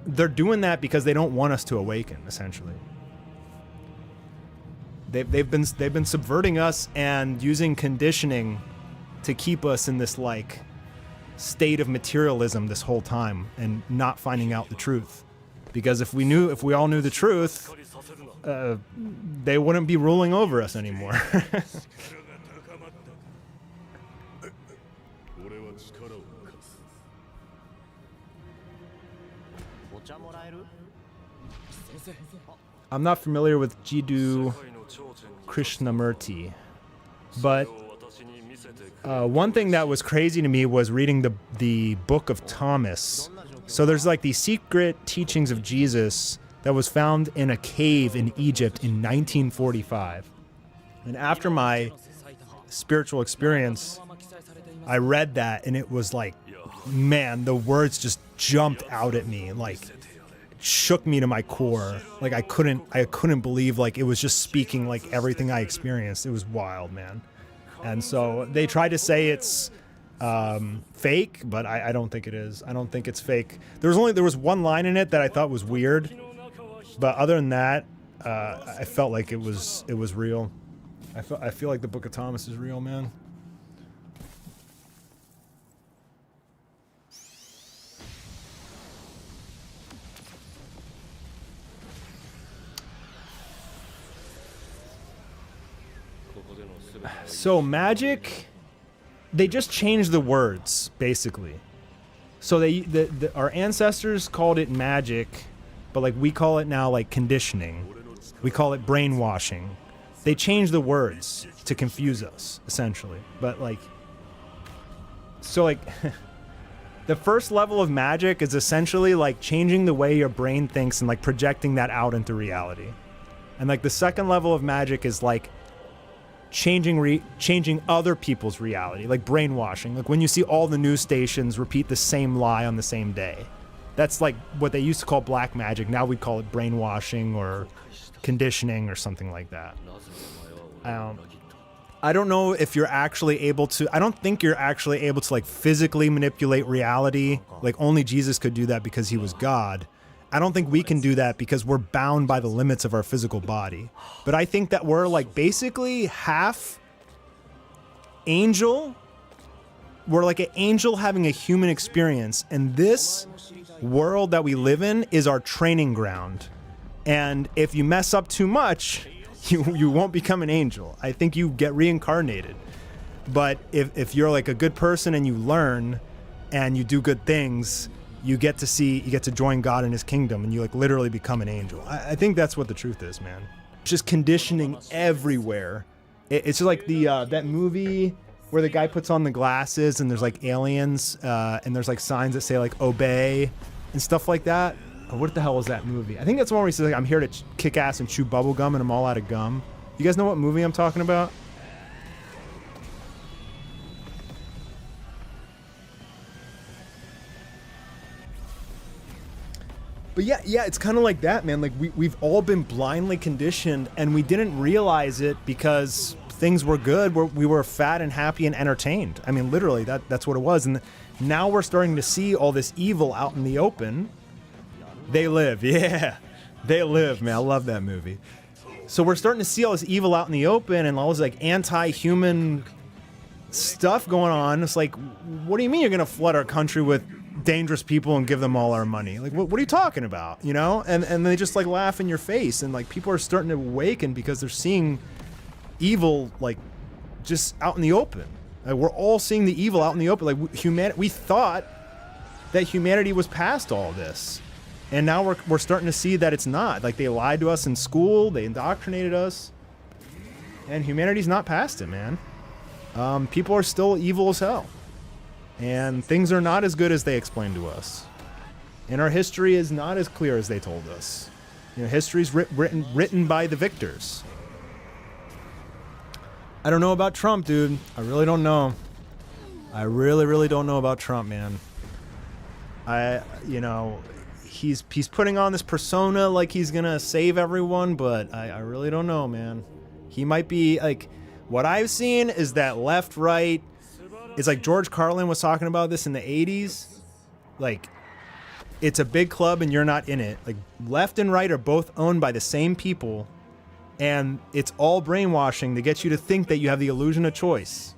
they're doing that because they don't want us to awaken, essentially. They've been subverting us and using conditioning to keep us in this like state of materialism this whole time and not finding out the truth. Because if we all knew the truth, they wouldn't be ruling over us anymore. I'm not familiar with Jiddu Krishnamurti, but one thing that was crazy to me was reading the Book of Thomas. So there's like these secret teachings of Jesus that was found in a cave in Egypt in 1945. And after my spiritual experience, I read that and it was like, man, the words just jumped out at me, like shook me to my core. Like I couldn't believe, like it was just speaking like everything I experienced. It was wild, man. And so they tried to say it's fake, but I don't think it is. I don't think it's fake. There was one line in it that I thought was weird, but other than that, I felt like it was real. I feel like the Book of Thomas is real, man. So magic, they just changed the words basically. So our ancestors called it magic, but like we call it now like conditioning. We call it brainwashing. They changed the words to confuse us essentially. But like, so like the first level of magic is essentially like changing the way your brain thinks and like projecting that out into reality. And like the second level of magic is like changing other people's reality, like brainwashing. Like when you see all the news stations repeat the same lie on the same day. That's like what they used to call black magic. Now we call it brainwashing or conditioning or something like that. I don't know if you're actually able to, I don't think you're actually able to like physically manipulate reality. Like only Jesus could do that because he was God. I don't think we can do that because we're bound by the limits of our physical body. But I think that we're like basically half angel. We're like an angel having a human experience. And this world that we live in is our training ground. And if you mess up too much, you won't become an angel. I think you get reincarnated. But if you're like a good person and you learn and you do good things, you get to join God in his kingdom and you like literally become an angel. I think that's what the truth is, man. Just conditioning everywhere. It's just like that movie where the guy puts on the glasses and there's like aliens and there's like signs that say like obey and stuff like that. Oh, what the hell was that movie? I think that's the one where he says like, I'm here to kick ass and chew bubble gum and I'm all out of gum. You guys know what movie I'm talking about? But yeah, it's kind of like that, man. Like we've all been blindly conditioned and we didn't realize it because things were good. We were fat and happy and entertained. I mean, literally, that's what it was. And now we're starting to see all this evil out in the open. They live, yeah. They live, man. I love that movie. So we're starting to see all this evil out in the open and all this like anti-human stuff going on. It's like, what do you mean you're going to flood our country with dangerous people and give them all our money? Like, what are you talking about? You know? And they just like laugh in your face. And like people are starting to awaken because they're seeing evil like just out in the open. Like, we're all seeing the evil out in the open. Like we thought that humanity was past all this. And now we're starting to see that it's not. Like they lied to us in school, they indoctrinated us. And humanity's not past it, man. People are still evil as hell. And things are not as good as they explained to us. And our history is not as clear as they told us. You know, history's written by the victors. I don't know about Trump, dude. I really don't know. I really don't know about Trump, man. He's putting on this persona like he's gonna save everyone, but I really don't know, man. He might be like, what I've seen is that left, right, it's like George Carlin was talking about this in the 80s. Like, it's a big club and you're not in it. Like, left and right are both owned by the same people, and it's all brainwashing to get you to think that you have the illusion of choice.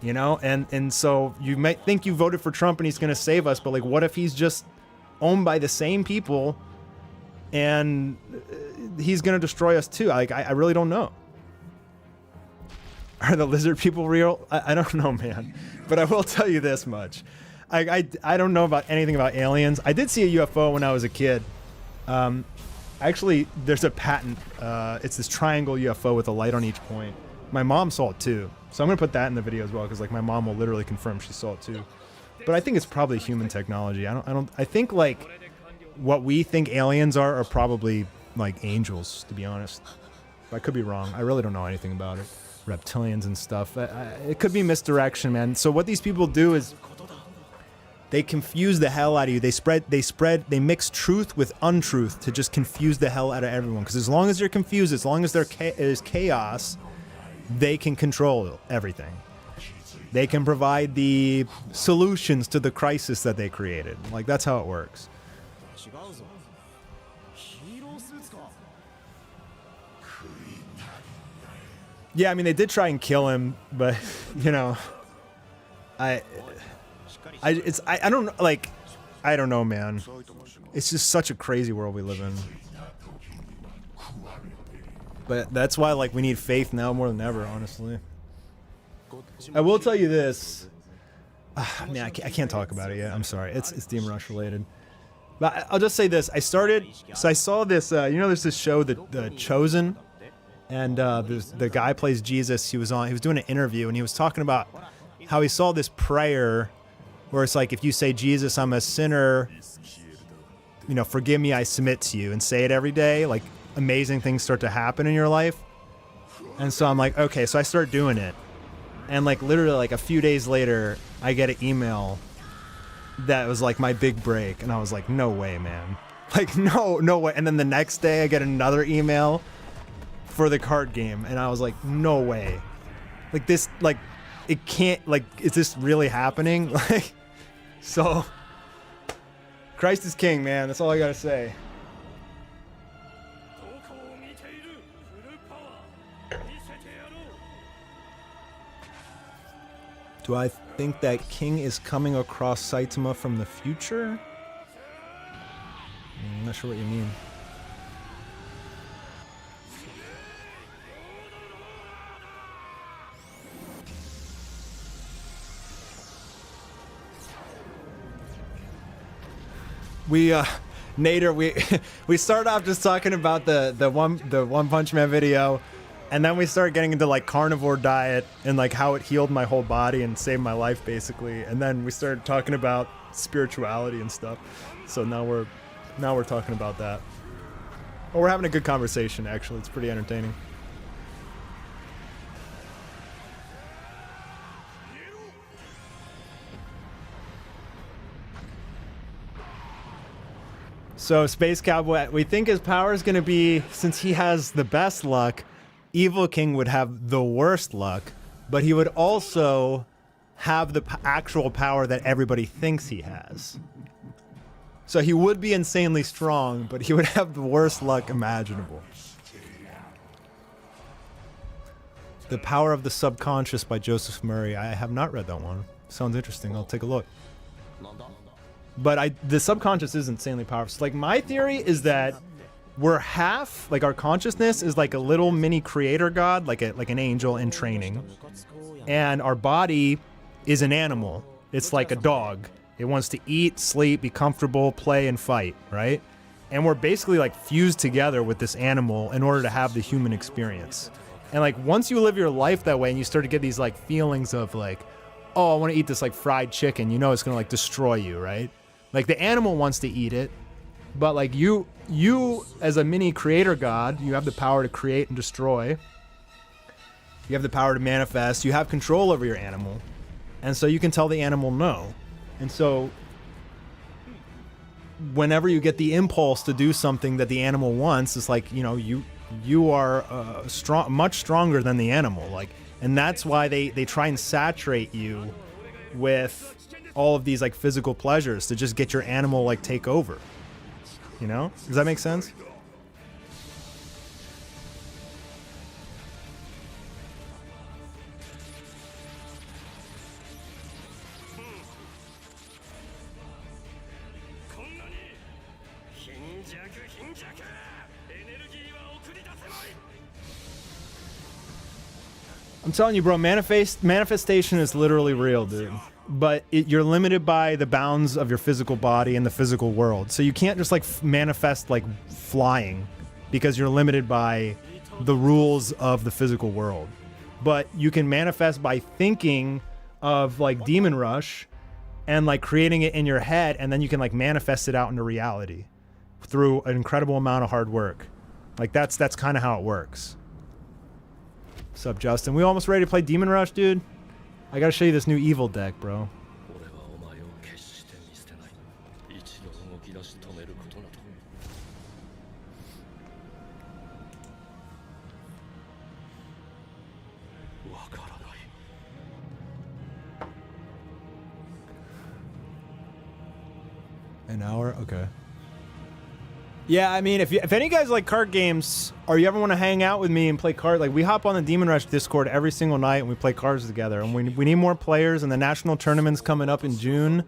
You know? And so you might think you voted for Trump and he's gonna save us, but like, what if he's just owned by the same people and he's gonna destroy us too? Like, I really don't know. Are the lizard people real? I don't know, man. But I will tell you this much. I don't know about anything about aliens. I did see a UFO when I was a kid. Actually, there's a patent. It's this triangle UFO with a light on each point. My mom saw it too. So I'm going to put that in the video as well, because like my mom will literally confirm she saw it too. But I think it's probably human technology. I think like what we think aliens are probably like angels, to be honest. But I could be wrong. I really don't know anything about it. Reptilians and stuff. It could be misdirection, man. So what these people do is they confuse the hell out of you. They mix truth with untruth to just confuse the hell out of everyone. Because as long as you're confused, as long as there is chaos, they can control everything. They can provide the solutions to the crisis that they created. Like, that's how it works. Yeah, I mean, they did try and kill him, but, you know, I don't know, man. It's just such a crazy world we live in. But that's why, like, we need faith now more than ever, honestly. I will tell you this. Man, I can't talk about it yet. I'm sorry. It's Demon Rush related. But I'll just say this. I saw this, you know, there's this show, The Chosen. And the guy plays Jesus. He was doing an interview, and he was talking about how he saw this prayer where it's like, if you say, Jesus, I'm a sinner, you know, forgive me, I submit to you, and say it every day, like, amazing things start to happen in your life. And so I'm like, okay, so I start doing it. And like literally like a few days later, I get an email that was like my big break. And I was like, no way, man. Like, no way. And then the next day I get another email for the card game. And I was like, no way. Like this, like, it can't, like, is this really happening? Like, so Christ is king, man. That's all I gotta say. Do I think that King is coming across Saitama from the future? I'm not sure what you mean. Nader, we started off just talking about the One Punch Man video. And then we started getting into like carnivore diet and like how it healed my whole body and saved my life basically. And then we started talking about spirituality and stuff. So now we're talking about that. Well, we're having a good conversation actually. It's pretty entertaining. So Space Cowboy, we think his power is going to be, since he has the best luck, Evil King would have the worst luck, but he would also have the actual power that everybody thinks he has. So he would be insanely strong, but he would have the worst luck imaginable. The Power of the Subconscious by Joseph Murray. I have not read that one. Sounds interesting. I'll take a look. But the subconscious is insanely powerful. So like my theory is that we're half, like our consciousness is like a little mini creator god, like an angel in training. And our body is an animal. It's like a dog. It wants to eat, sleep, be comfortable, play, and fight, right? And we're basically like fused together with this animal in order to have the human experience. And like once you live your life that way and you start to get these like feelings of like, oh, I want to eat this like fried chicken, you know it's gonna like destroy you, right? Like the animal wants to eat it, but like you as a mini creator god, you have the power to create and destroy. You have the power to manifest. You have control over your animal. And so you can tell the animal no. And so whenever you get the impulse to do something that the animal wants, it's like, you know, you are much stronger than the animal. Like, and that's why they try and saturate you with all of these like physical pleasures to just get your animal like take over. You know? Does that make sense? I'm telling you, bro, manifestation is literally real, dude. but you're limited by the bounds of your physical body and the physical world. So you can't just like manifest like flying because you're limited by the rules of the physical world. But you can manifest by thinking of like Demon Rush and like creating it in your head, and then you can like manifest it out into reality through an incredible amount of hard work. Like that's kind of how it works. What's up, Justin? We almost ready to play Demon Rush, dude? I gotta show you this new evil deck, bro. An hour? Okay. Yeah, I mean, if any of you guys like card games, or you ever want to hang out with me and play card, like we hop on the Demon Rush Discord every single night and we play cards together. And we need more players, and the national tournament's coming up in June.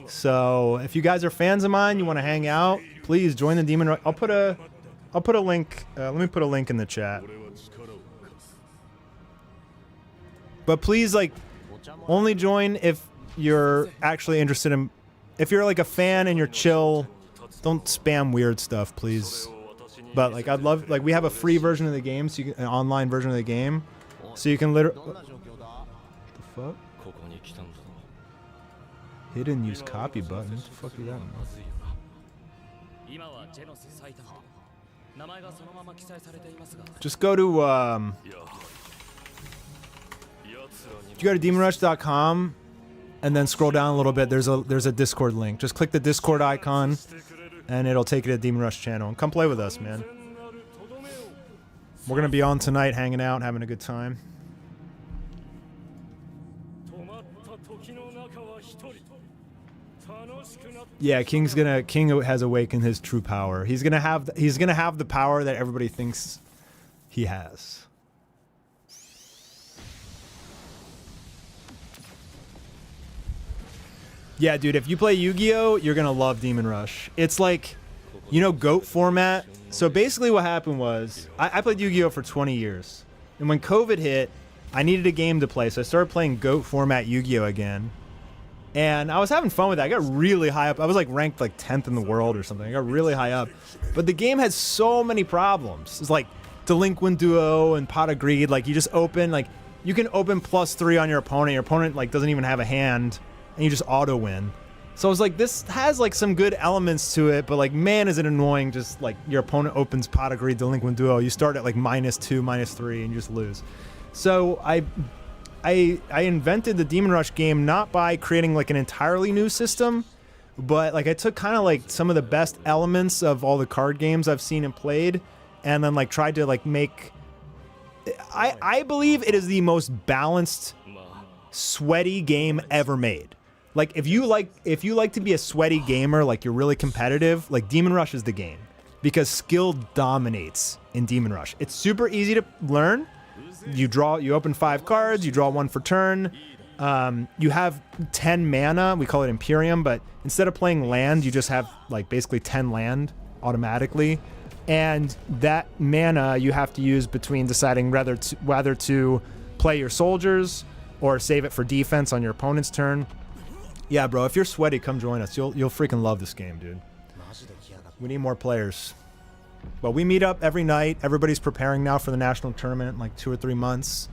So if you guys are fans of mine, you want to hang out, please join the Demon Rush. I'll put a link. Let me put a link in the chat. But please, like, only join if you're actually interested in. If you're like a fan and you're chill, don't spam weird stuff, please. But like, I'd love, like, we have a free version of the game, so you can, an online version of the game, so you can literally. What the fuck? Hidden use copy button. What the fuck is that? Just go to you go to demonrush.com and then scroll down a little bit. There's a Discord link. Just click the Discord icon and it'll take you to the Demon Rush channel. And come play with us, man. We're gonna be on tonight, hanging out, having a good time. Yeah, King has awakened his true power. He's gonna have the power that everybody thinks he has. Yeah, dude, if you play Yu-Gi-Oh, you're gonna love Demon Rush. It's like, you know, GOAT format. So basically what happened was, I played Yu-Gi-Oh for 20 years. And when COVID hit, I needed a game to play, so I started playing GOAT format Yu-Gi-Oh again. And I was having fun with that. I got really high up. I was like ranked like 10th in the world or something. I got really high up. But the game had so many problems. It's like Delinquent Duo and Pot of Greed. Like, you just open, like, you can open +3 on your opponent. Your opponent like doesn't even have a hand, and you just auto win. So I was like, this has like some good elements to it, but like, man, is it annoying. Just like your opponent opens Pot of Greed, Delinquent Duo. You start at like -2, -3, and you just lose. So I invented the Demon Rush game not by creating like an entirely new system, but like I took kind of like some of the best elements of all the card games I've seen and played, and then like tried to like make. I believe it is the most balanced, sweaty game ever made. Like if you like to be a sweaty gamer, like you're really competitive, like Demon Rush is the game, because skill dominates in Demon Rush. It's super easy to learn. You open 5 cards, you draw 1 for turn. You have 10 mana, we call it Imperium, but instead of playing land, you just have like basically 10 land automatically. And that mana you have to use between deciding whether to play your soldiers or save it for defense on your opponent's turn. Yeah, bro, if you're sweaty, come join us. You'll freaking love this game, dude. We need more players. But we meet up every night. Everybody's preparing now for the national tournament in like 2 or 3 months.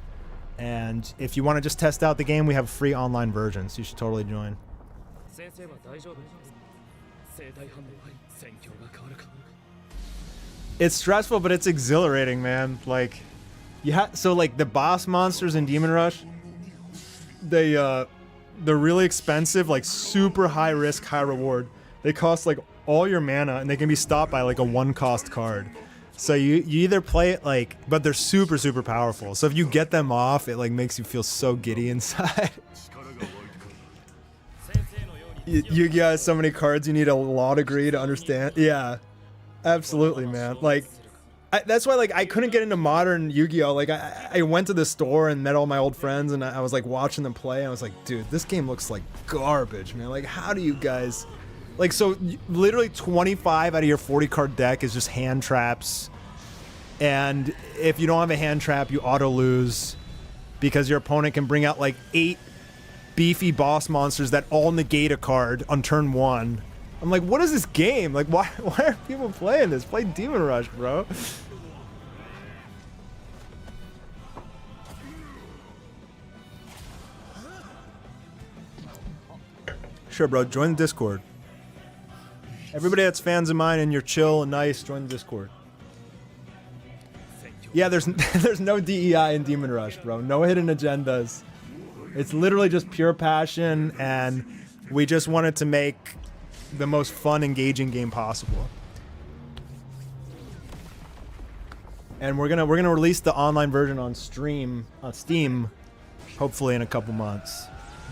And if you want to just test out the game, we have a free online version, so you should totally join. It's stressful, but it's exhilarating, man. Like, so like the boss monsters in Demon Rush, they're really expensive, like super high risk, high reward. They cost like all your mana, and they can be stopped by like a 1-cost card. So you either play it like, but they're super, super powerful. So if you get them off, it like makes you feel so giddy inside. Yu-Gi-Oh has so many cards, you need a law degree to understand. Yeah, absolutely, man. Like, that's why like I couldn't get into modern Yu-Gi-Oh. Like I went to the store and met all my old friends, and I was like watching them play. And I was like, dude, this game looks like garbage, man. Like, how do you guys, like, so literally 25 out of your 40 card deck is just hand traps, and if you don't have a hand trap, you auto lose because your opponent can bring out like 8 beefy boss monsters that all negate a card on turn 1. I'm like, what is this game? Like, why are people playing this? Play Demon Rush, bro. Sure, bro. Join the Discord. Everybody that's fans of mine and you're chill and nice, join the Discord. Yeah, there's no DEI in Demon Rush, bro. No hidden agendas. It's literally just pure passion, and we just wanted to make the most fun, engaging game possible. And we're gonna release the online version on Steam, hopefully in a couple months.